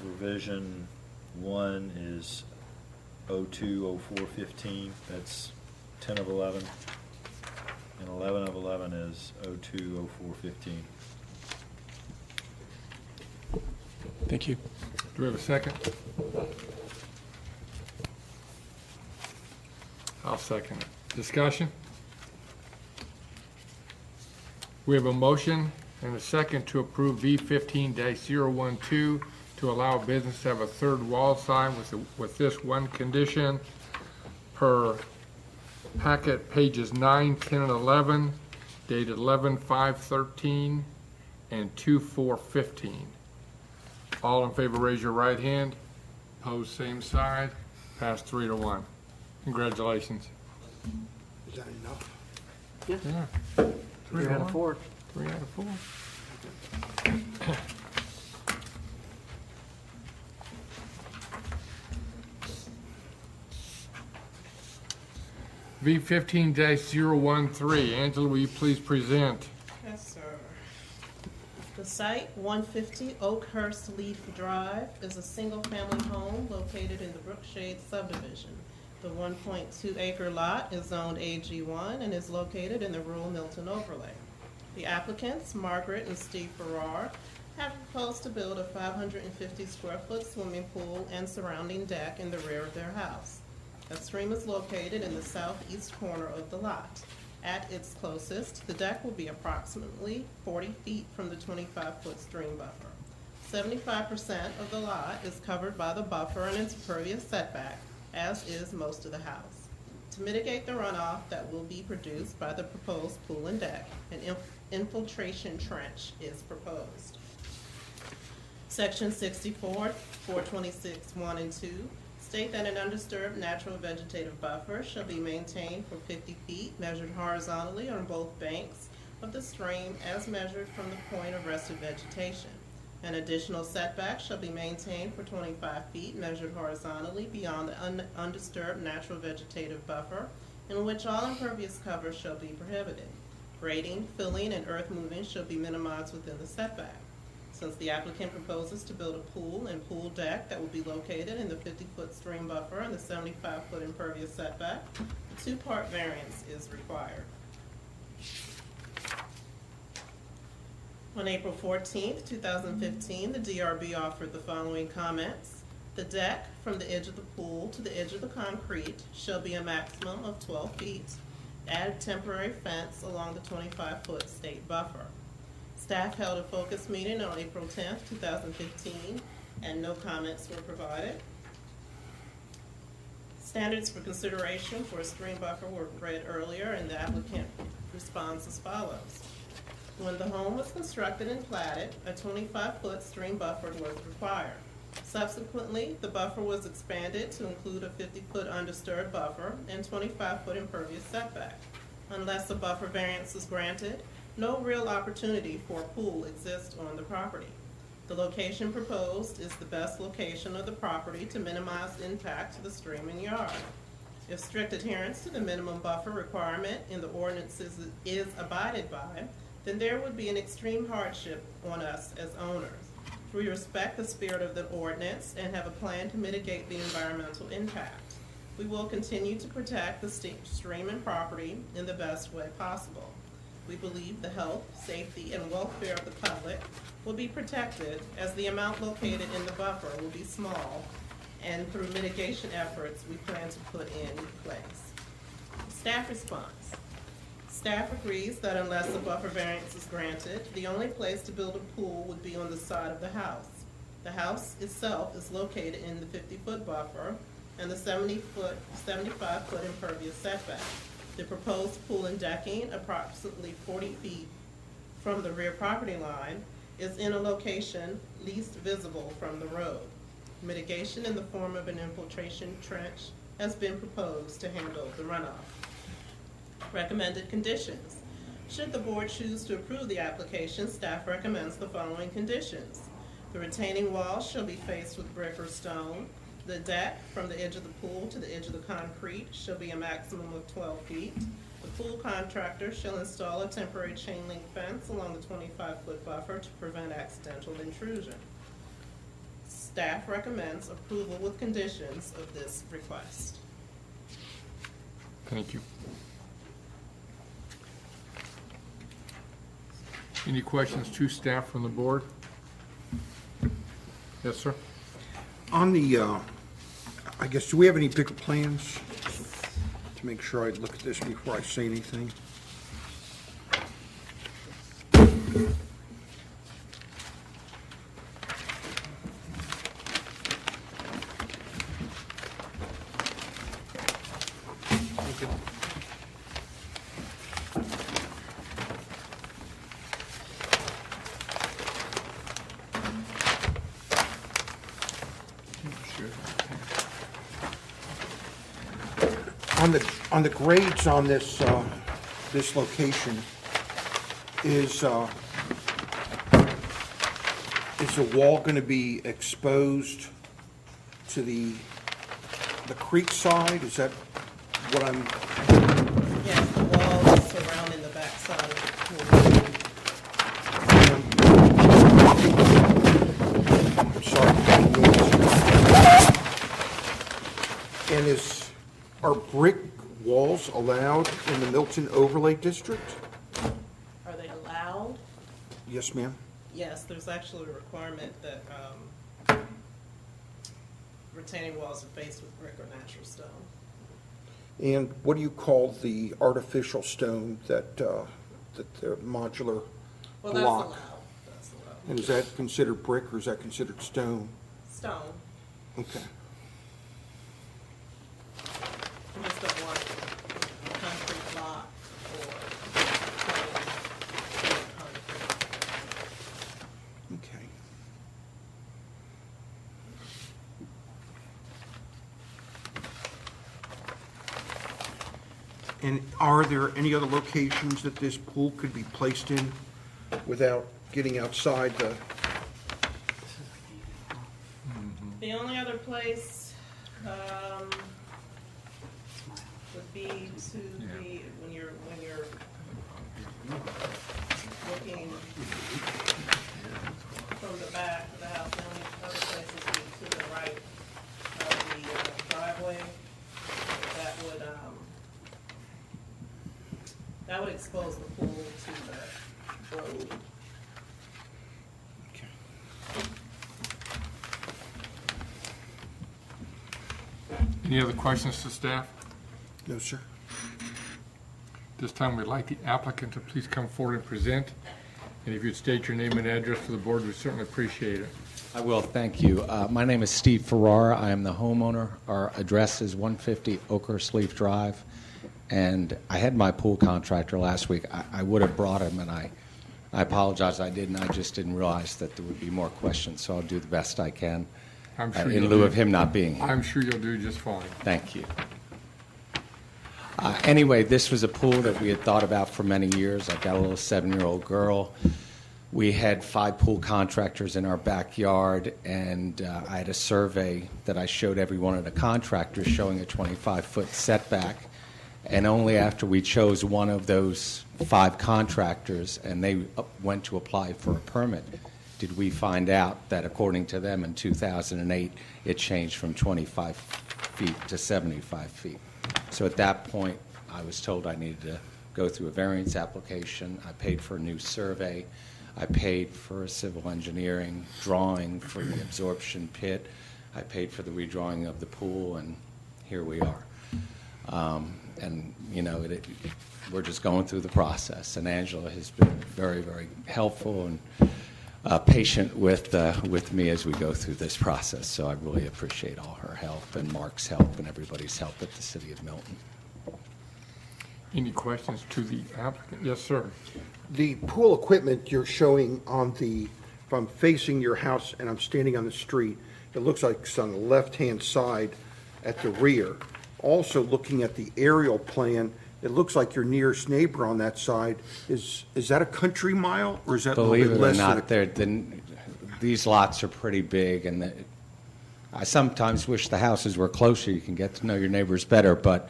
Revision 1 is 02/04/15. That's 10 of 11. And 11 of 11 is 02/04/15. Thank you. Do we have a second? I'll second it. Discussion? We have a motion and a second to approve V15-012 to allow business to have a third wall sign with this one condition per packet pages 9, 10, and 11, dated 11/5/13 and 2/4/15. All in favor, raise your right hand. Opposed, same side. Passed 3-1. Congratulations. Is that enough? Yeah, Yeah. 3 out of 4. 3 out of 4. V15-013. Angela, will you please present? Yes, sir. The site, 150 Oakhurst Leaf Drive, is a single-family home located in the Brookshade subdivision. The 1.2-acre lot is zoned AG1 and is located in the rural Milton overlay. The applicants, Margaret and Steve Farrar, have proposed to build a 550-square-foot swimming pool and surrounding deck in the rear of their house. A stream is located in the southeast corner of the lot. At its closest, the deck will be approximately 40 feet from the 25-foot stream buffer. 75% of the lot is covered by the buffer and its impervious setback, as is most of the house. To mitigate the runoff that will be produced by the proposed pool and deck, an infiltration trench is proposed. Section 64, 426(1) and 2 state that an undisturbed natural vegetative buffer shall be maintained for 50 feet, measured horizontally on both banks of the stream as measured from the point of rested vegetation. An additional setback shall be maintained for 25 feet, measured horizontally beyond the undisturbed natural vegetative buffer, in which all impervious cover shall be prohibited. Grading, filling, and earth moving shall be minimized within the setback. Since the applicant proposes to build a pool and pool deck that will be located in the 50-foot stream buffer and the 75-foot impervious setback, a two-part variance is required. On April 14, 2015, the DRB offered the following comments. The deck from the edge of the pool to the edge of the concrete shall be a maximum of 12 feet. Add temporary fence along the 25-foot state buffer. Staff held a focus meeting on April 10, 2015, and no comments were provided. Standards for consideration for a stream buffer were read earlier, and the applicant responds as follows. When the home was constructed and platted, a 25-foot stream buffer was required. Subsequently, the buffer was expanded to include a 50-foot undisturbed buffer and 25-foot impervious setback. Unless a buffer variance is granted, no real opportunity for a pool exists on the property. The location proposed is the best location of the property to minimize impact to the stream and yard. If strict adherence to the minimum buffer requirement in the ordinances is abided by, then there would be an extreme hardship on us as owners. We respect the spirit of the ordinance and have a plan to mitigate the environmental impact. We will continue to protect the stream and property in the best way possible. We believe the health, safety, and welfare of the public will be protected as the amount located in the buffer will be small, and through mitigation efforts we plan to put in place. Staff response. Staff agrees that unless a buffer variance is granted, the only place to build a pool would be on the side of the house. The house itself is located in the 50-foot buffer and the 75-foot impervious setback. The proposed pool and decking, approximately 40 feet from the rear property line, is in a location least visible from the road. Mitigation in the form of an infiltration trench has been proposed to handle the runoff. Recommended conditions. Should the board choose to approve the application, staff recommends the following conditions. The retaining wall shall be faced with brick or stone. The deck from the edge of the pool to the edge of the concrete shall be a maximum of 12 feet. The pool contractor shall install a temporary chain link fence along the 25-foot buffer to prevent accidental intrusion. Staff recommends approval with conditions of this request. Thank you. Any questions to staff from the board? Yes, sir. On the, I guess, do we have any bigger plans? To make sure I look at this before I say anything. On the grades on this, this location, is the wall going to be exposed to the creek side? Is that what I'm, Yes, the wall is surrounding the back side of the pool. I'm sorry. And are brick walls allowed in the Milton Overlay District? Are they allowed? Yes, ma'am. Yes, there's actually a requirement that retaining walls are faced with brick or natural stone. And what do you call the artificial stone that the modular Well, block? that's allowed. And is that considered brick or is that considered stone? Stone. Okay. We just don't want a concrete block or plain concrete. Okay. And are there any other locations that this pool could be placed in without getting outside the, The only other place would be to the, when you're looking from the back of the house, the only other place would be to the right of the driveway. That would expose the pool to the road. Any other questions to staff? no, sir? This time, we'd like the applicant to please come forward and present. And if you'd state your name and address for the board, we'd certainly appreciate it. I will, thank you. My name is Steve Farrar. I am the homeowner. Our address is 150 Oakersleaf Drive. And I had my pool contractor last week. I would have brought him, and I apologize I didn't. I just didn't realize that there would be more questions, so I'll do the best I can I'm sure in you'll lieu do- of him not being here. I'm sure you'll do just fine. Thank you. Anyway, this was a pool that we had thought about for many years. I've got a little 7-year-old girl. We had 5 pool contractors in our backyard, and I had a survey that I showed every one of the contractors showing a 25-foot setback. And only after we chose one of those 5 contractors and they went to apply for a permit did we find out that, according to them, in 2008, it changed from 25 feet to 75 feet. So at that point, I was told I needed to go through a variance application. I paid for a new survey. I paid for a civil engineering drawing for the absorption pit. I paid for the redrawing of the pool, and here we are. And, you know, we're just going through the process. And Angela has been very, very helpful and patient with me as we go through this process. So I really appreciate all her help and Mark's help and everybody's help at the City of Milton. Any questions to the applicant? Yes, sir. The pool equipment you're showing on the, if I'm facing your house and I'm standing on the street, it looks like it's on the left-hand side at the rear. Also, looking at the aerial plan, it looks like your nearest neighbor on that side is that a country mile, or is that a little Believe bit it or less not, than these lots are pretty big, and I sometimes wish the houses were closer. You can get to know your neighbors better, but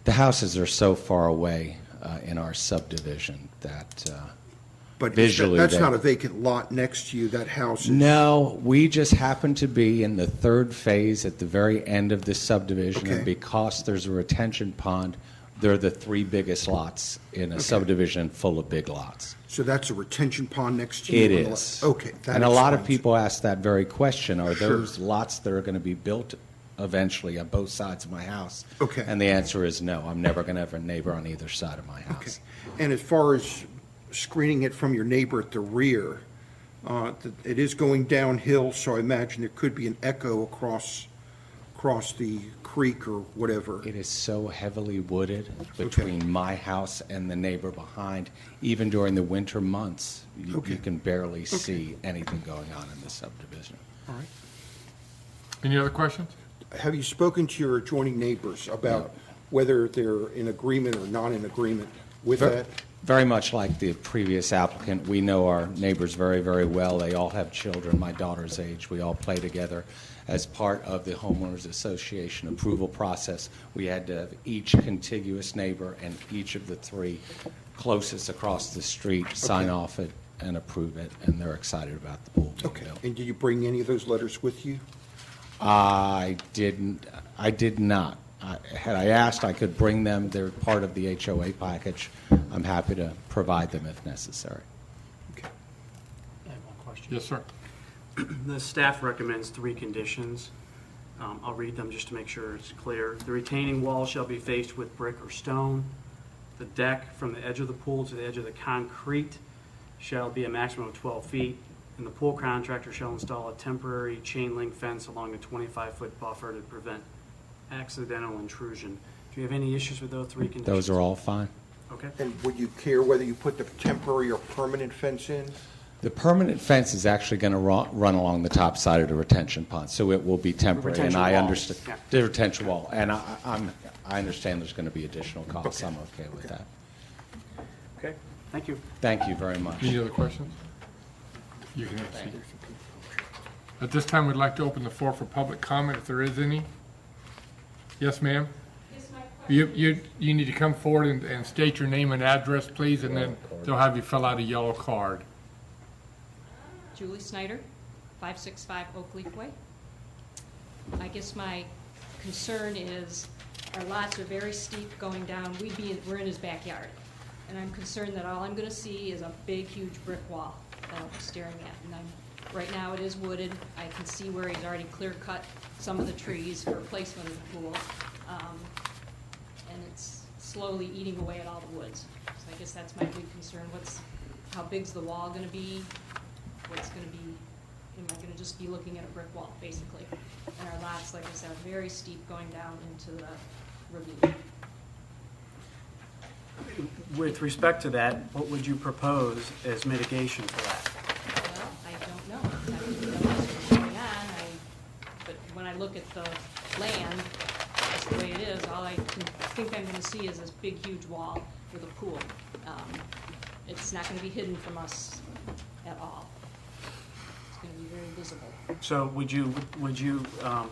the houses are so far away in our subdivision that but visually that's not a vacant lot next to you, that house is? No, we just happen to be in the 3rd phase at the very end of this subdivision, Okay. and because there's a retention pond They're the three biggest lots in a subdivision full of big lots. So that's a retention pond next to you? It on the is. left. Okay. that And a lot of explains it. people ask that very question, are Sure. those lots that are going to be built eventually on both sides of my house? Okay. And the answer is no. I'm never going to have a neighbor on either side of my Okay. house. And as far as screening it from your neighbor at the rear, it is going downhill, so I imagine there could be an echo across the creek or whatever. It is so heavily wooded between my house and the neighbor behind. Even during the winter months, you Okay. can barely see anything going on in the subdivision. All right. Any other questions? Have you spoken to your adjoining neighbors about whether they're in agreement or not in agreement with that? Very much like the previous applicant, we know our neighbors very, very well. They all have children my daughter's age. We all play together. As part of the homeowners association approval process, we had to have each contiguous neighbor and each of the three closest across the street sign off it and approve it, and they're excited about the pool being Okay. built. And did you bring any of those letters with you? I did not. Had I asked, I could bring them. They're part of the HOA package. I'm happy to provide them if necessary. Okay. I have one question. Yes, sir. The staff recommends 3 conditions. I'll read them just to make sure it's clear. The retaining wall shall be faced with brick or stone. The deck from the edge of the pool to the edge of the concrete shall be a maximum of 12 feet. And the pool contractor shall install a temporary chain link fence along a 25-foot buffer to prevent accidental intrusion. Do you have any issues with those 3 conditions? Those are all fine. Okay. And would you care whether you put the temporary or permanent fence in? The permanent fence is actually going to run along the top side of the retention pond, so it will be temporary. And retention I wall, understand yeah. the retention wall, and I understand there's going to be additional costs. I'm okay with that. Okay, thank you. Thank you very much. Any other questions? You can have a seat. At this time, we'd like to open the floor for public comment, if there is any. Yes, ma'am? You need to come forward and state your name and address, please, and then they'll have you fill out a yellow card. Julie Snyder, 565 Oak Leaf Way. I guess my concern is our lots are very steep going down. We're in his backyard. And I'm concerned that all I'm going to see is a big, huge brick wall that I'll be staring at. And right now it is wooded. I can see where he's already clear cut some of the trees for placement of the pool. And it's slowly eating away at all the woods. So I guess that's my big concern. How big's the wall going to be? What's going to be, am I going to just be looking at a brick wall, basically? And our lots, like I said, are very steep going down into the ravine. With respect to that, what would you propose as mitigation for that? Well, I don't know. I didn't know this was going on. But when I look at the land, that's the way it is, all I can think I'm going to see is this big, huge wall with a pool. It's not going to be hidden from us at all. It's going to be very visible. So would you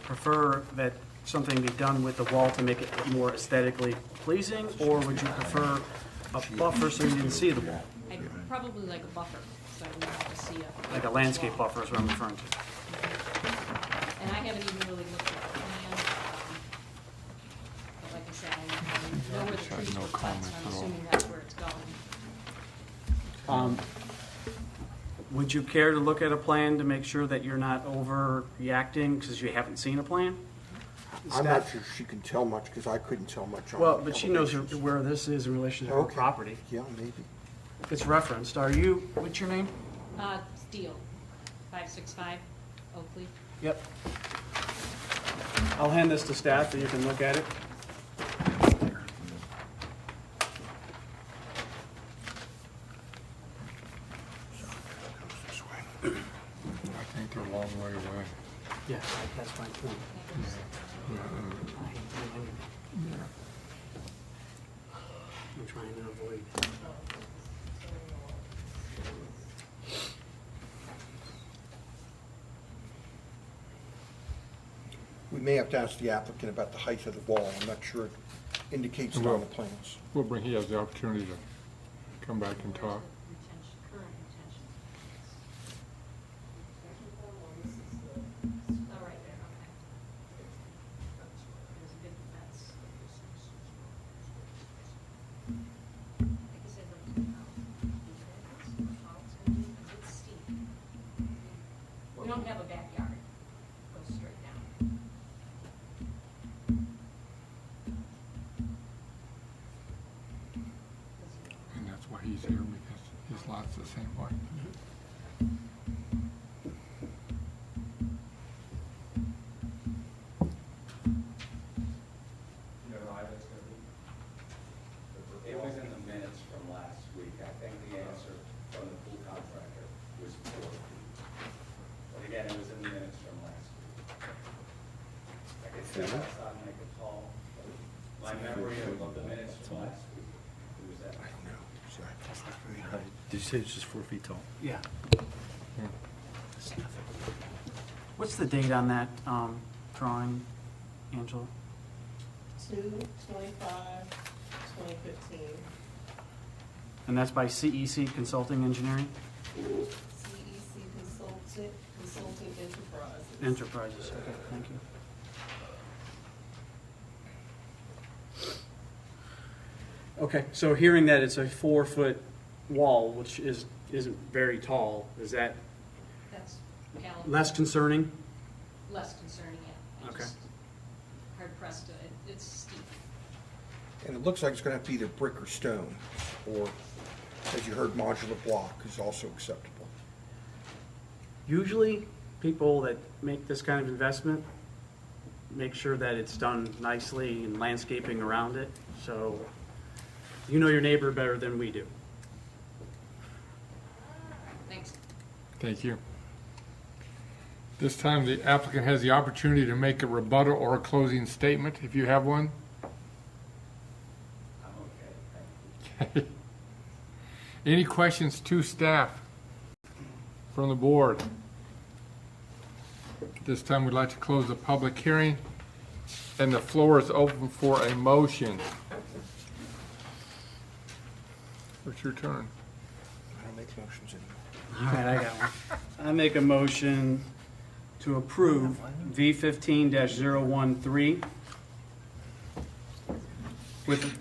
prefer that something be done with the wall to make it more aesthetically pleasing, or would you prefer a buffer so you didn't see the wall? I'd probably like a buffer, so I wouldn't have to see it. Like a landscape buffer is what I'm referring to. And I haven't even really looked at the plan. But like I said, I know where the trees were cut, so I'm assuming that's where it's going. Would you care to look at a plan to make sure that you're not overreacting because you haven't seen a plan? I'm not sure she can tell much, because I couldn't tell much on. Well, but she knows elevations. where this is in relation to her Okay. property. Yeah, maybe. It's referenced. What's your name? Steel, 565 Oakley. Yep. I'll hand this to staff so you can look at it. I think they're a long way away. Yeah, that's my point. I'm trying to avoid. We may have to ask the applicant about the height of the wall. I'm not sure it indicates it on the plans. He has the opportunity to come back and talk. it's the same way. It was in the minutes from last week. I think the answer from the pool contractor was 4 feet. But again, it was in the minutes from last week. I could step outside and make a call. My memory of the minutes from last week, it was that. Did you say it's just 4 feet tall? Yeah. What's the date on that drawing, Angela? 2/25/2015. And that's by CEC Consulting Engineering CEC Consulting Enterprises. Enterprises. Okay, thank you. Okay, so hearing that it's a 4-foot wall, which isn't very tall, is that That's less concerning? less concerning, yeah. I Okay. just hard pressed to, it's steep. And it looks like it's going to have to be either brick or stone, or, as you heard, modular block is also acceptable. Usually, people that make this kind of investment make sure that it's done nicely and landscaping around it, so you know your neighbor better than we do. Thanks. Thank you. This time, the applicant has the opportunity to make a rebuttal or a closing statement, if you have one. I'm okay, thank you. Any questions to staff from the board? This time, we'd like to close the public hearing, and the floor is open for a motion. It's your turn. I don't make motions anymore. All right, I got one. I make a motion to approve V15-013 with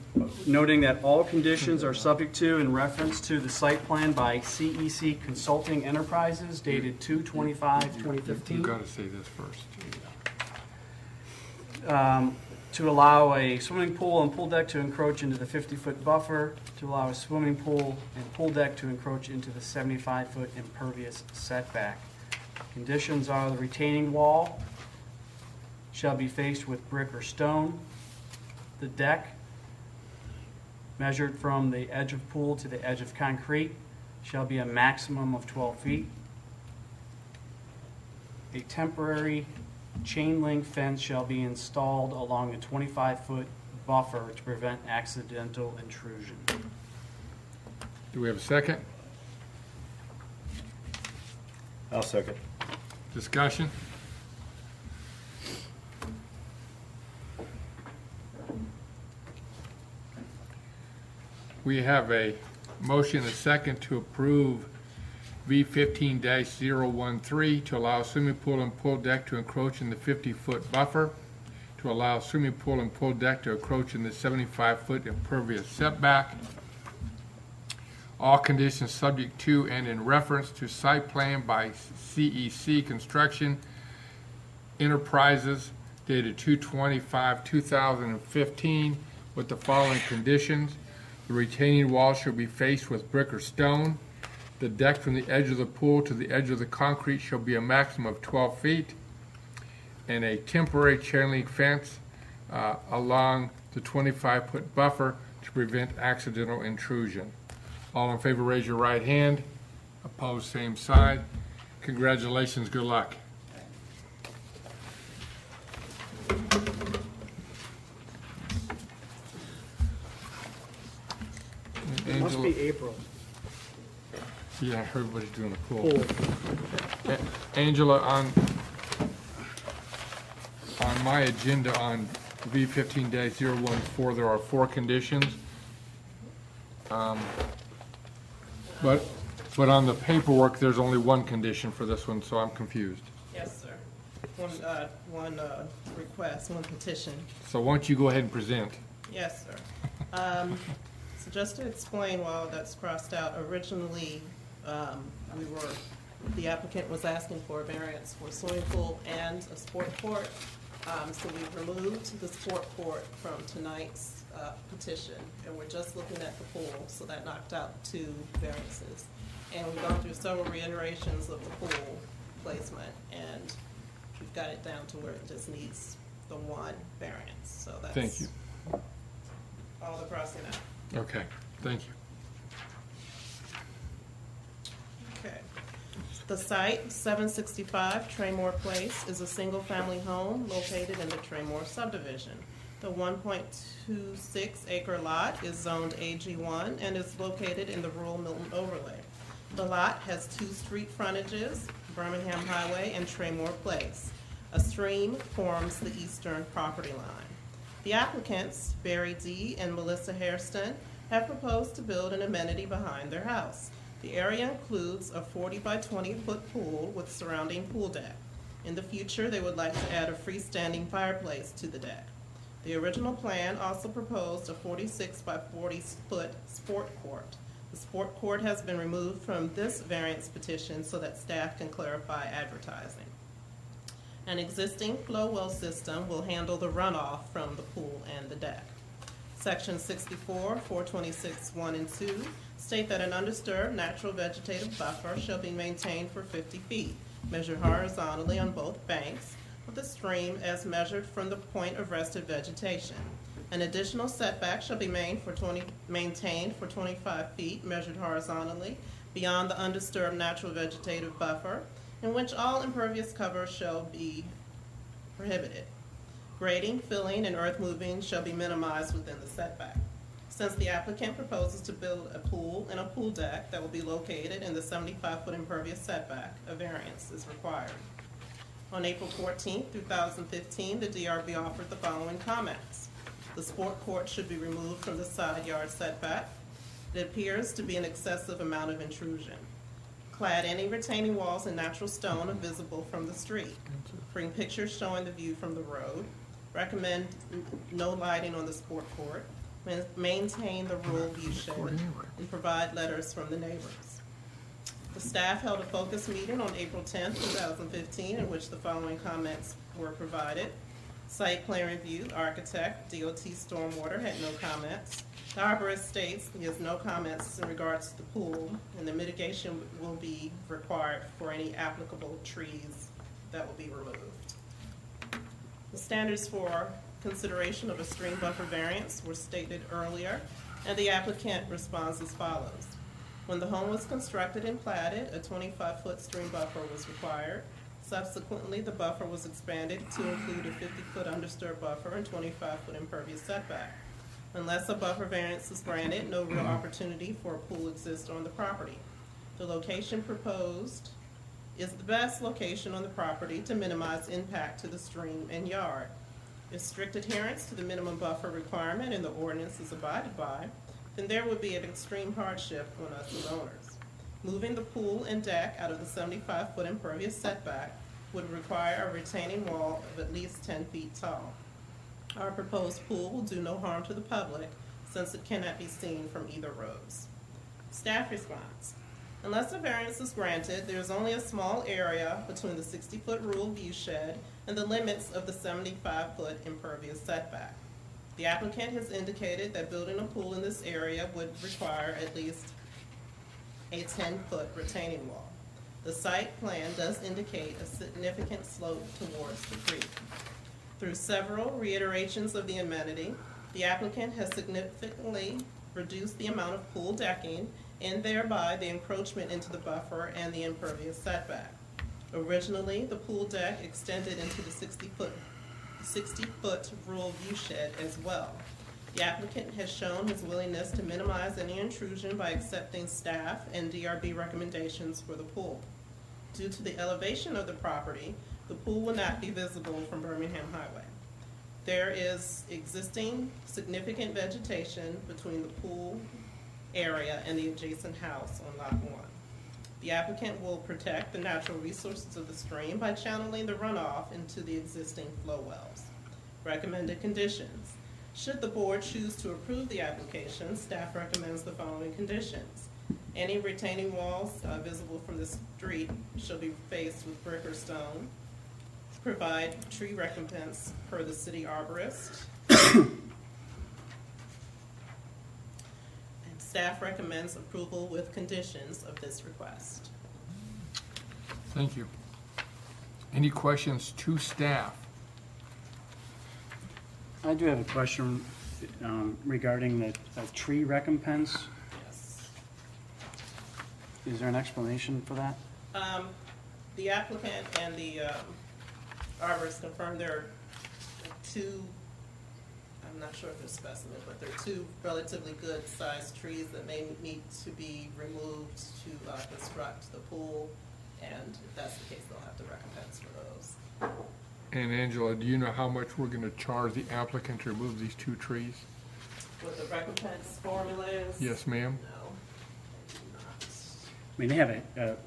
noting that all conditions are subject to in reference to the site plan by CEC Consulting Enterprises dated 2/25/2015. You've got to say this first. To allow a swimming pool and pool deck to encroach into the 50-foot buffer, to allow a swimming pool and pool deck to encroach into the 75-foot impervious setback. Conditions are the retaining wall shall be faced with brick or stone. The deck, measured from the edge of pool to the edge of concrete, shall be a maximum of 12 feet. A temporary chain link fence shall be installed along a 25-foot buffer to prevent accidental intrusion. Do we have a second? I'll second. Discussion? We have a motion, a second, to approve V15-013 to allow swimming pool and pool deck to encroach in the 50-foot buffer, to allow swimming pool and pool deck to encroach in the 75-foot impervious setback. All conditions subject to and in reference to site plan by CEC Construction Enterprises dated 2/25/2015 with the following conditions. The retaining wall shall be faced with brick or stone. The deck from the edge of the pool to the edge of the concrete shall be a maximum of 12 feet. And a temporary chain link fence along the 25-foot buffer to prevent accidental intrusion. All in favor, raise your right hand. Opposed, same side. Congratulations, good luck. It must be April. Yeah, everybody's doing the pool. Pool. Angela, on my agenda on V15-014, there are 4 conditions. But on the paperwork, there's only 1 condition for this one, so I'm confused. Yes, sir. One request, one petition. So why don't you go ahead and present? Yes, sir. So just to explain while that's crossed out, originally, the applicant was asking for a variance for swimming pool and a sport court. So we've removed the sport court from tonight's petition, and we're just looking at the pool, so that knocked out 2 variances. And we've gone through several reiterations of the pool placement, and we've got it down to where it just needs the 1 variance, so that's. Thank you. All the crossing out. Okay, thank you. Okay. The site, 765 Traymore Place, is a single-family home located in the Traymore subdivision. The 1.26 acre lot is zoned AG1 and is located in the rural Milton overlay. The lot has 2 street frontages, Birmingham Highway and Traymore Place. A stream forms the eastern property line. The applicants, Barry D. and Melissa Hairston, have proposed to build an amenity behind their house. The area includes a 40 by 20 foot pool with surrounding pool deck. In the future, they would like to add a freestanding fireplace to the deck. The original plan also proposed a 46 by 40 foot sport court. The sport court has been removed from this variance petition so that staff can clarify advertising. An existing flow well system will handle the runoff from the pool and the deck. Section 64, 426, 1 and 2 state that an undisturbed natural vegetative buffer shall be maintained for 50 feet, measured horizontally on both banks of the stream as measured from the point of rested vegetation. An additional setback shall be maintained for 25 feet, measured horizontally, beyond the undisturbed natural vegetative buffer, in which all impervious cover shall be prohibited. Grading, filling, and earth moving shall be minimized within the setback. Since the applicant proposes to build a pool and a pool deck that will be located in the 75-foot impervious setback, a variance is required. On April 14, 2015, the DRB offered the following comments. The sport court should be removed from the side yard setback. It appears to be an excessive amount of intrusion. Clad any retaining walls in natural stone are visible from the street. Bring pictures showing the view from the road. Recommend no lighting on the sport court. Maintain the rural view shed and provide letters from the neighbors. The staff held a focus meeting on April 10, 2015, in which the following comments were provided. Site plan review, architect, DOT stormwater had no comments. The arborist states he has no comments in regards to the pool, and the mitigation will be required for any applicable trees that will be removed. The standards for consideration of a stream buffer variance were stated earlier, and the applicant responds as follows. When the home was constructed and platted, a 25-foot stream buffer was required. Subsequently, the buffer was expanded to include a 50-foot undisturbed buffer and 25-foot impervious setback. Unless a buffer variance is granted, no real opportunity for a pool exists on the property. The location proposed is the best location on the property to minimize impact to the stream and yard. If strict adherence to the minimum buffer requirement in the ordinance is abided by, then there would be an extreme hardship on us as owners. Moving the pool and deck out of the 75-foot impervious setback would require a retaining wall of at least 10 feet tall. Our proposed pool will do no harm to the public since it cannot be seen from either roads. Staff response. Unless a variance is granted, there is only a small area between the 60-foot rural view shed and the limits of the 75-foot impervious setback. The applicant has indicated that building a pool in this area would require at least a 10-foot retaining wall. The site plan does indicate a significant slope towards the creek. Through several reiterations of the amenity, the applicant has significantly reduced the amount of pool decking and thereby the encroachment into the buffer and the impervious setback. Originally, the pool deck extended into the 60-foot rural view shed as well. The applicant has shown his willingness to minimize any intrusion by accepting staff and DRB recommendations for the pool. Due to the elevation of the property, the pool will not be visible from Birmingham Highway. There is existing significant vegetation between the pool area and the adjacent house on Lot 1. The applicant will protect the natural resources of the stream by channeling the runoff into the existing flow wells. Recommended conditions. Should the board choose to approve the application, staff recommends the following conditions. Any retaining walls visible from the street shall be faced with brick or stone. provide tree recompense per the city arborist. And staff recommends approval with conditions of this request. Thank you. Any questions to staff? I do have a question regarding the tree recompense. Yes. Is there an explanation for that? The applicant and the arborist confirmed there are two, I'm not sure if they're specimens, but they're two relatively good sized trees that may need to be removed to construct the pool. And if that's the case, they'll have to recompense for those. And Angela, do you know how much we're going to charge the applicant to remove these two trees? What the recompense formula is? Yes, ma'am. No, I do not. I mean, they have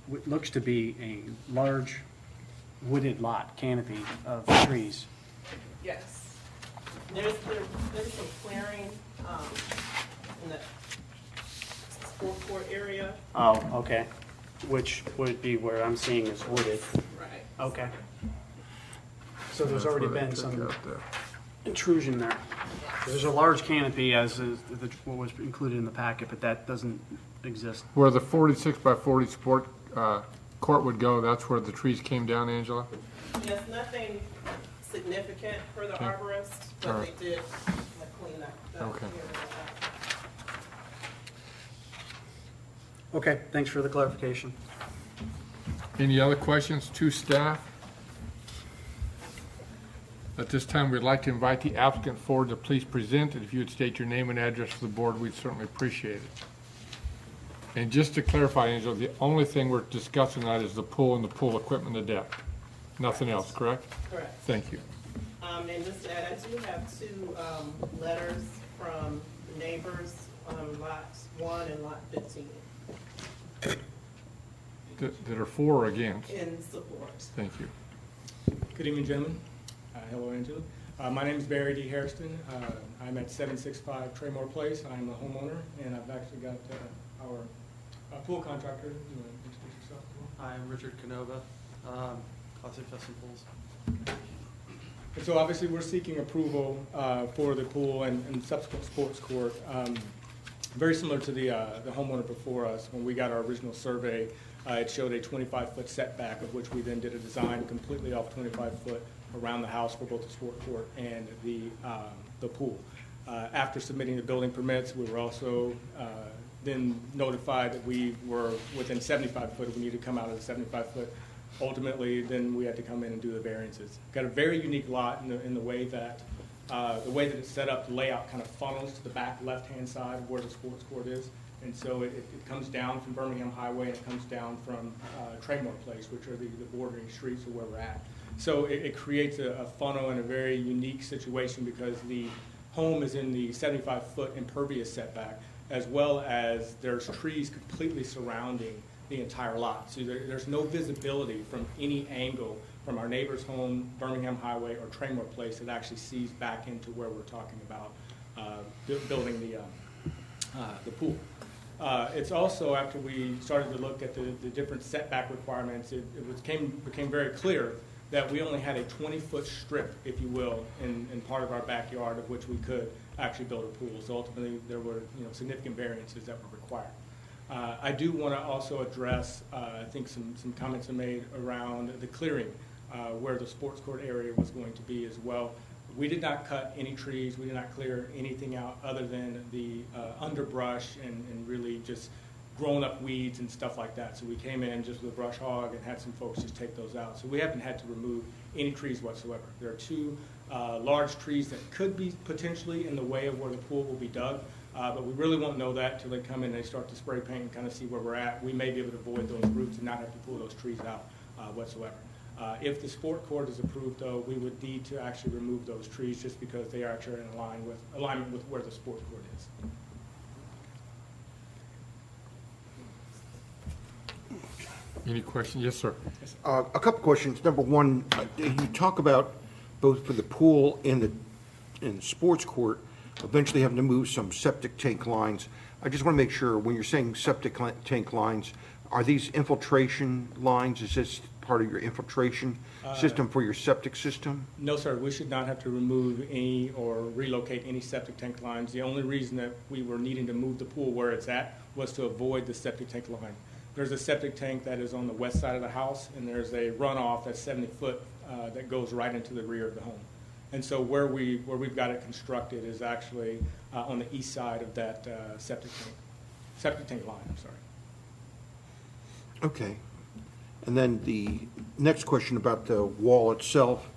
what looks to be a large wooded lot, canopy of trees. Yes. There's some clearing in the sport court area. Oh, okay. Which would be where I'm seeing is wooded. Right. Okay. So there's already been some there. intrusion there. There's a large canopy as is what was included in the packet, but that doesn't exist. Where the 46 by 40 sport court would go, that's where the trees came down, Angela? Yes, nothing significant for the Okay. arborist, but All right. they did clean that Okay. area up. Okay, thanks for the clarification. Any other questions to staff? At this time, we'd like to invite the applicant forward to please present, and if you would state your name and address for the board, we'd certainly appreciate it. And just to clarify, Angela, the only thing we're discussing tonight is the pool and the pool equipment, the deck. Nothing else, correct? Correct. Thank you. And just to add, I do have two letters from the neighbors on lot 1 and lot 15 That are for or against? in support. Thank you. Good evening, gentlemen. Hello, Angela. My name is Barry D. Hairston. I'm at 765 Traymore Place. I'm a homeowner, and I've actually got our pool contractor. You want to introduce yourself? I'm Richard Canova, Classic Custom Pools. And so obviously we're seeking approval for the pool and subsequent sports court. Very similar to the homeowner before us. When we got our original survey, it showed a 25-foot setback, of which we then did a design completely off 25-foot around the house for both the sport court and the pool. After submitting the building permits, we were also then notified that we were within 75 foot. We needed to come out of the 75 foot. Ultimately, then we had to come in and do the variances. Got a very unique lot in the way that it's set up. The layout kind of funnels to the back left-hand side of where the sports court is, and so it comes down from Birmingham Highway and it comes down from Traymore Place, which are the bordering streets of where we're at. So it creates a funnel and a very unique situation because the home is in the 75-foot impervious setback, as well as there's trees completely surrounding the entire lot. So there's no visibility from any angle from our neighbor's home, Birmingham Highway, or Traymore Place that actually sees back into where we're talking about building the pool. It's also, after we started to look at the different setback requirements, it became very clear that we only had a 20-foot strip, if you will, in part of our backyard of which we could actually build a pool. So ultimately, there were significant variances that were required. I do want to also address, I think some comments are made around the clearing, where the sports court area was going to be as well. We did not cut any trees. We did not clear anything out other than the underbrush and really just grown up weeds and stuff like that. So we came in just with a brush hog and had some folks just take those out. So we haven't had to remove any trees whatsoever. There are two large trees that could be potentially in the way of where the pool will be dug, but we really won't know that until they come in and they start to spray paint and kind of see where we're at. We may be able to avoid those roots and not have to pull those trees out whatsoever. If the sport court is approved, though, we would need to actually remove those trees just because they are actually in alignment with where the sport court is. Any questions? Yes, sir. A couple questions. Number one, you talk about both for the pool and the sports court, eventually having to move some septic tank lines. I just want to make sure, when you're saying septic tank lines, are these infiltration lines? Is this part of your infiltration system for your septic system? No, sir, we should not have to remove any or relocate any septic tank lines. The only reason that we were needing to move the pool where it's at was to avoid the septic tank line. There's a septic tank that is on the west side of the house, and there's a runoff that's 70 foot that goes right into the rear of the home. And so where we've got it constructed is actually on the east side of that septic tank line, I'm sorry. Okay. And then the next question about the wall itself,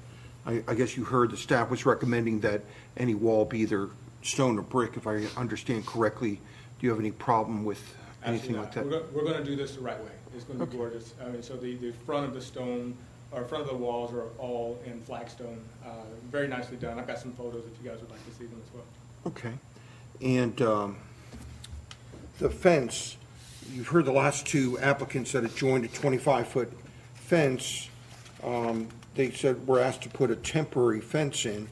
I guess you heard the staff was recommending that any wall be either stone or brick, if I understand correctly. Do you have any problem with anything like that? We're going to do this the right way. It's going to be gorgeous. I mean, so the front of the stone, or front of the walls are all in flagstone. Very nicely done. I've got some photos if you guys would like to see them as well. Okay. And the fence, you've heard the last two applicants that had joined a 25-foot fence. They said we're asked to put a temporary fence in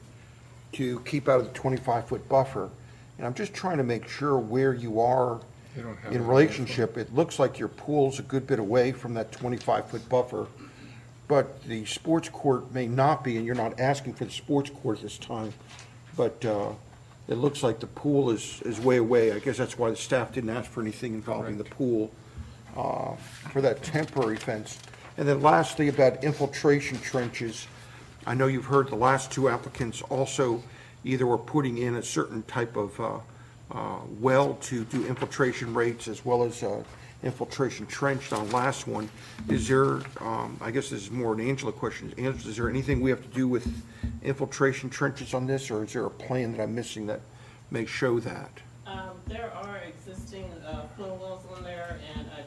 to keep out of the 25-foot buffer. And I'm just trying to make sure where you are in relationship. It looks like your pool's a good bit away from that 25-foot buffer, but the sports court may not be, and you're not asking for the sports court this time, but it looks like the pool is way away. I guess that's why the staff didn't ask for anything involving the pool for that temporary fence. And then lastly, about infiltration trenches, I know you've heard the last two applicants also either were putting in a certain type of well to do infiltration rates as well as infiltration trench on the last one. Is there, I guess this is more an Angela question, is there anything we have to do with infiltration trenches on this, or is there a plan that I'm missing that may show that? There are existing flow wells on there, and I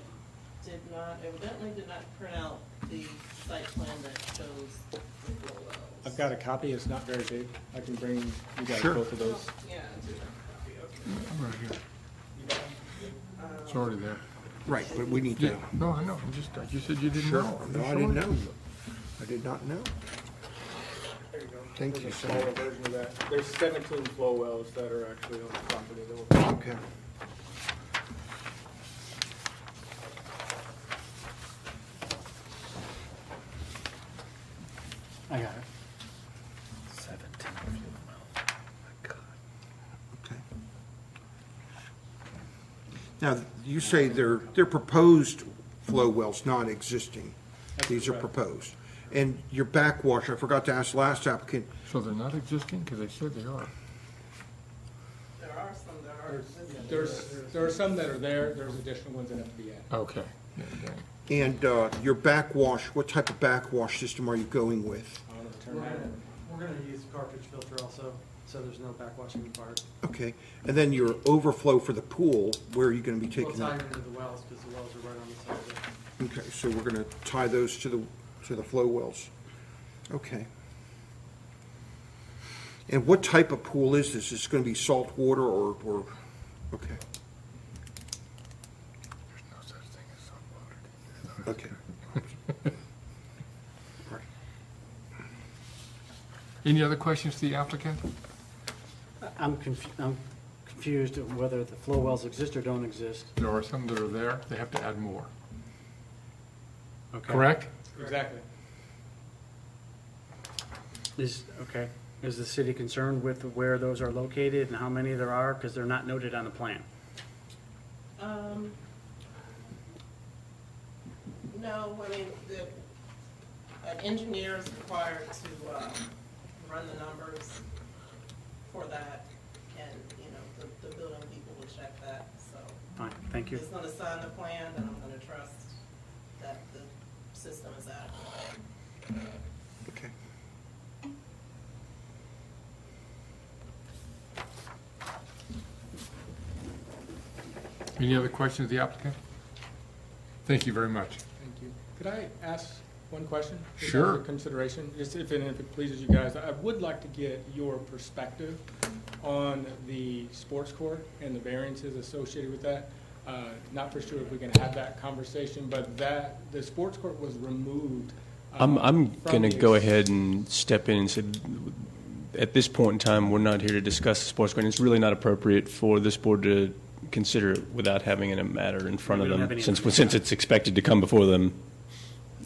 evidently did not print out the site plan that shows the flow wells. I've got a copy. It's not very big. I can bring you guys Sure. both of those. Yeah, I do have a copy, okay. Right here. It's already there. Right, but we need Yeah, to. no, I know, you said you didn't Sure. know. No, I didn't know. I did not know. There you go. Thank There's you, a sir. smaller version of that. There's 17 flow wells that are actually on the property. That will- Okay. I got it. 17 fluid wells. My God. Okay. Now, you say they're proposed flow wells, not existing. That's These are correct. proposed. And your backwash, I forgot to ask the last applicant, So they're not existing, because they said they are. There are some that are existing. There are some that are there. There's additional ones that have to be added. Okay. Yeah, yeah. and your backwash, what type of backwash system are you going with? I don't know, turn that in. We're gonna use cartridge filter also, so there's no backwashing required. Okay. And then your overflow for the pool, where are you going to be We'll taking tie that? into the wells, because the wells are right on the side of it. Okay, so we're going to tie those to the flow wells. Okay. And what type of pool is this? Is it going to be salt water or okay, There's no such thing as saltwater. okay. Right. Any other questions to the applicant? I'm confused of whether the flow wells exist or don't exist. There are some that are there, they have to add more. Okay. Correct? Exactly. Is the city concerned with where those are located and how many there are? Because they're not noted on the plan. No, I mean, an engineer is required to run the numbers for that, and, you know, the building people will check that, so. Fine, thank you. He's gonna sign the plan, and I'm gonna trust that the system is adequate. Okay. Any other questions of the applicant? Thank you very much. Thank you. Could I ask one question? Just Sure. under consideration, just if it pleases you guys, I would like to get your perspective on the sports court and the variances associated with that. Not for sure if we can have that conversation, but the sports court was removed. I'm from going to the go ahead and step in and say, at this point in time, we're not here to discuss the sports grant. It's really not appropriate for this board to consider it without having a matter in front We of don't them, have any since information. it's expected to come before them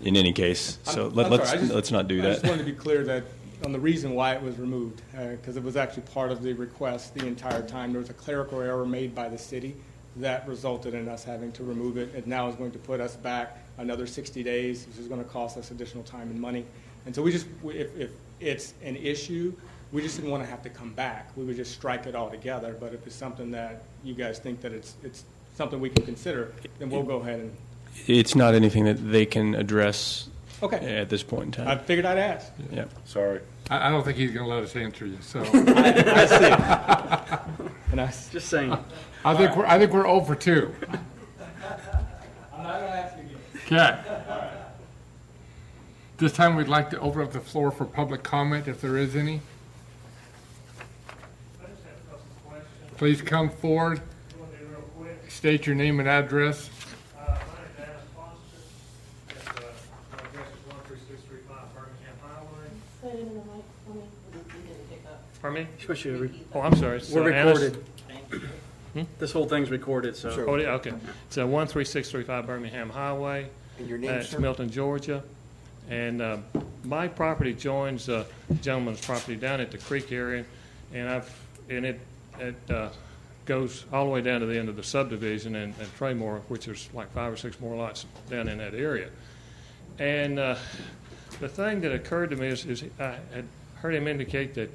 in any case. So I'm sorry, let's not do I just that. wanted to be clear that on the reason why it was removed, because it was actually part of the request the entire time. There was a clerical error made by the city that resulted in us having to remove it. It now is going to put us back another 60 days, which is going to cost us additional time and money. And so if it's an issue, we just didn't want to have to come back. We would just strike it all together. But if it's something that you guys think that it's something we can consider, then we'll go ahead and. It's not anything that they can address Okay. at this point in I time. figured I'd ask. Yeah. Sorry. I don't think he's going to let us answer you, so. I see. And I Just saying. I think we're 0 for 2. I'm not going to ask again. Okay. This time, we'd like to open up the floor for public comment, if there is any. Please come forward. State your name and address. My name is Dennis Foster. My address is 13635 Birmingham Highway. Say it in the mic for me. We didn't pick up. Pardon me? Wish you would Oh, I'm sorry. It's, We're Annis- recorded. This whole thing's recorded, so. Oh, yeah, okay. It's 13635 Birmingham Highway. And your name, It's sir? Milton, Georgia. And my property joins a gentleman's property down at the creek area, and it goes all the way down to the end of the subdivision and Traymore, which is like 5 or 6 more lots down in that area. And the thing that occurred to me is I had heard him indicate that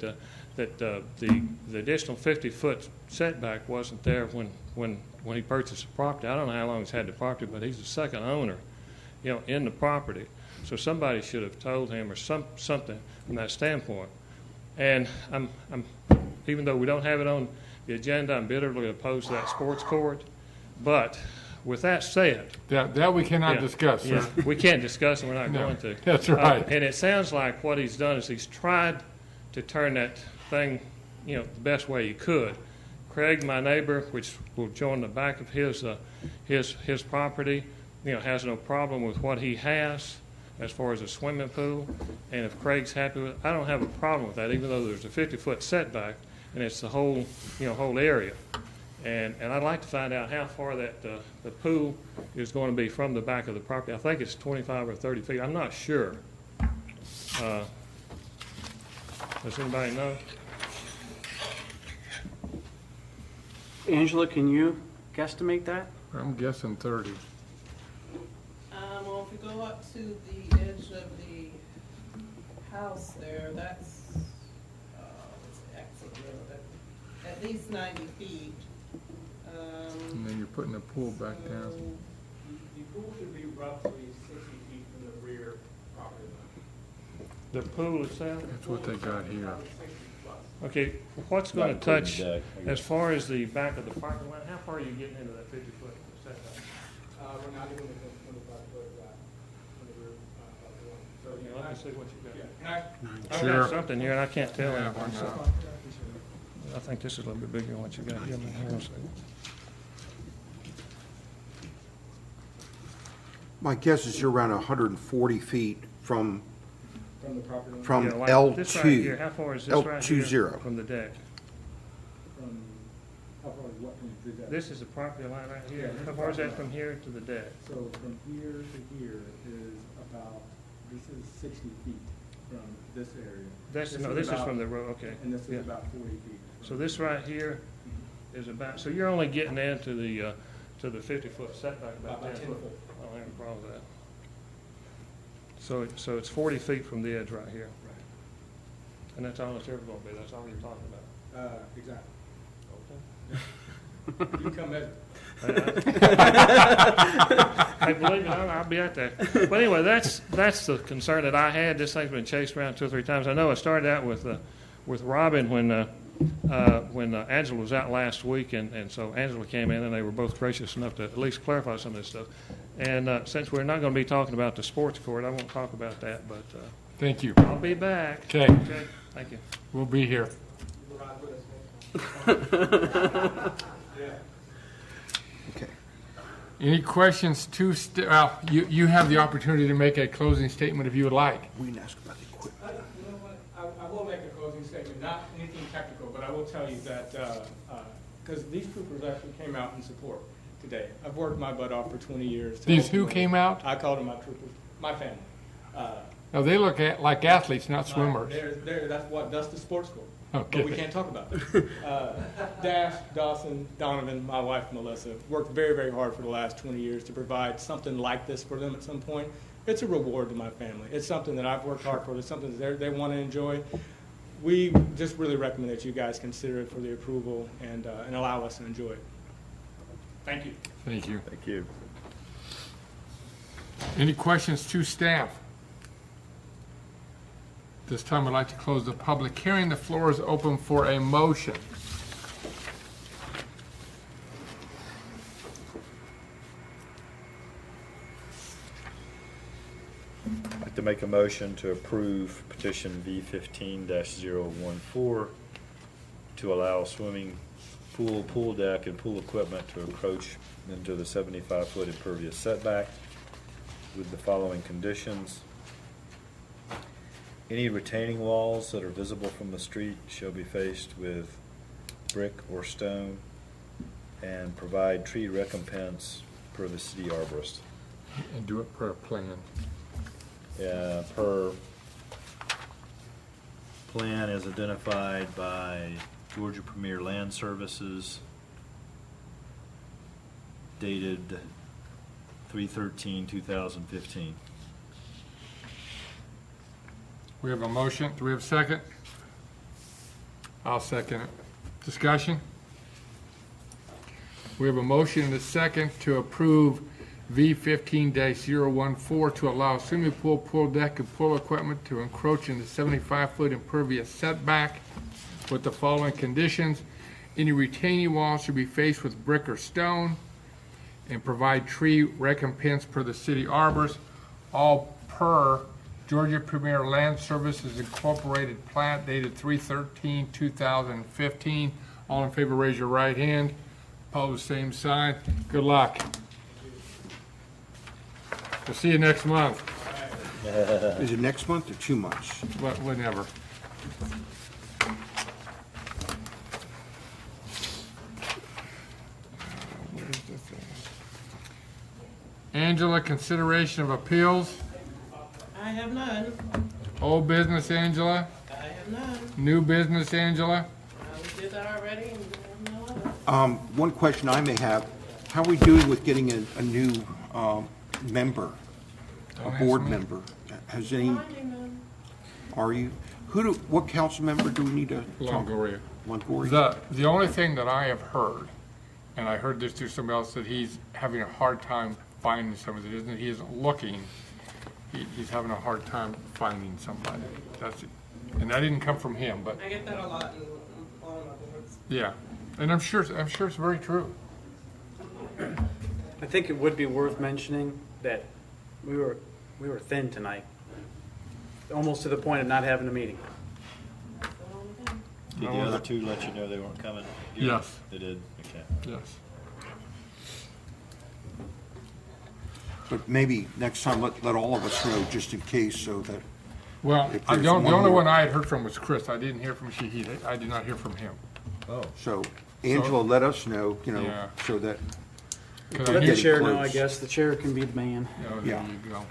the additional 50-foot setback wasn't there when he purchased the property. I don't know how long he's had the property, but he's the second owner, in the property. So somebody should have told him or something from that standpoint. And I'm even though we don't have it on the agenda, I'm bitterly opposed to that sports court. But with that said, That we cannot discuss, sir. yeah, we can't discuss, and we're not No, going to. that's right. And it sounds like what he's done is he's tried to turn that thing, the best way he could. Craig, my neighbor, which will join the back of his property, has no problem with what he has as far as a swimming pool. And if Craig's happy with it, I don't have a problem with that, even though there's a 50-foot setback, and it's the whole area. And I'd like to find out how far that the pool is going to be from the back of the property. I think it's 25 or 30 feet. I'm not sure. Does anybody know? Angela, can you guesstimate that? I'm guessing 30. Well, if we go up to the edge of the house there, that's, what's the exit road? At least 90 feet. And then you're putting the pool back down. The pool should be roughly 60 feet from the rear property line. The pool itself? That's what they got here. Okay, what's going to touch, Deck, I guess. as far as the back of the parking lot, how far are you getting into that 50-foot setback? We're not even within 25-foot from the rear property line. So, Let me see what you got. Can I- I've Sure. got something here, and I can't tell Yeah, anything, why so not? I think this is a little bit bigger than what you got here. Hang on a second. My guess is you're around 140 feet from From the property line. From Yeah, like this right L2. here, how far is this right here L20. from the deck? From, how far is what from the deck? This is the property line right here. Yeah, How far is that from here to the deck? So from here to here is about, this is 60 feet from this area. This is about- from the road, okay. And this Yeah. is about 40 feet. So this right here is about, so you're only getting into the 50-foot setback, about 10 foot. I don't have a problem with that. So it's 40 feet from the edge right here. Right. And that's all it's ever going to be, that's all you're talking about. Exactly. You can come measure. Hey, believe me, I'll be out there. But anyway, that's the concern that I had. This thing's been chased around 2 or 3 times. I know it started out with Robin when Angela was out last week, and so Angela came in, and they were both gracious enough to at least clarify some of this stuff. And since we're not going to be talking about the sports court, I won't talk about that, but Thank you. I'll be back. Okay. Okay, thank you. We'll be here. Okay. Any questions well, you have the opportunity to make a closing statement if you would like. We can ask about the equipment. You know what, I will make a closing statement, not anything technical, but I will tell you that, because these troopers actually came out in support today. I've worked my butt off for 20 years. to These help who them. came out? I called them my troopers. My family. Now, they look like athletes, not swimmers. That's the sports school. Okay. But we can't talk about that. Dash, Dawson, Donovan, my wife Melissa, worked very, very hard for the last 20 years to provide something like this for them at some point. It's a reward to my family. It's something that I've worked hard for. It's something that they want to enjoy. We just really recommend that you guys consider it for the approval and allow us to enjoy it. Thank you. Thank you. Thank you. Any questions to staff? This time I'd like to close the public hearing. The floor is open for a motion. I'd like to make a motion to approve petition V15-014 to allow swimming pool, pool deck, and pool equipment to encroach into the 75-foot impervious setback with the following conditions. Any retaining walls that are visible from the street shall be faced with brick or stone and provide tree recompense per the city arborist. And do it per plan. Per plan as identified by Georgia Premier Land Services, dated 3/13/2015. We have a motion. Do we have a second? I'll second it. Discussion? We have a motion and a second to approve V15-014 to allow swimming pool, pool deck, and pool equipment to encroach in the 75-foot impervious setback with the following conditions. Any retaining wall should be faced with brick or stone and provide tree recompense per the city arborist, all per Georgia Premier Land Services Incorporated plat dated 3/13/2015. All in favor, raise your right hand. Opposed, same sign. Good luck. We'll see you next month. Is it next month or 2 months? Whenever. Angela, consideration of appeals. I have none. Old business, Angela. I have none. New business, Angela. We did that already, and we have no other. One question I may have, how are we doing with getting a new member, a board member? Has any, Finding them. are you, what council member do we need to talk? Longoria. Longoria? The only thing that I have heard, and I heard this through somebody else, that he's having a hard time finding somebody. He isn't looking. He's having a hard time finding somebody. That's it. And that didn't come from him, but I get that a lot in all of my boards. yeah. And I'm sure it's very true. I think it would be worth mentioning that we were thin tonight, almost to the point of not having a meeting. Did the other two let you know they weren't coming? Yes. They did? Okay. Yes. But maybe next time, let all of us know, just in case, so that, Well, If the there's only one more. one I had heard from was Chris. I didn't hear from Shahid. I did not hear from him. Oh. so Angela, let us know, Yeah. so that, 'Cause I Let knew- the chair know, I close. guess. The chair can be the man. Oh, Yeah. there you go.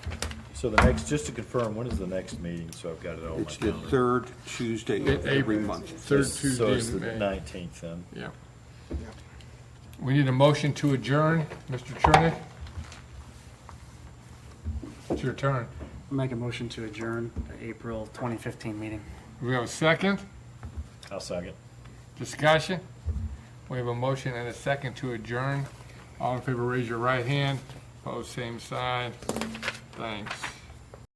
So the next, just to confirm, when is the next meeting? So I've got it all on my it's the calendar. third Tuesday of every month. Third Tuesday So it's in the May. 19th then. Yeah. We need a motion to adjourn. Mr. Chernick? It's your turn. Make a motion to adjourn the April 2015 meeting. We have a second. I'll second. Discussion? We have a motion and a second to adjourn. All in favor, raise your right hand. Opposed, same side. Thanks.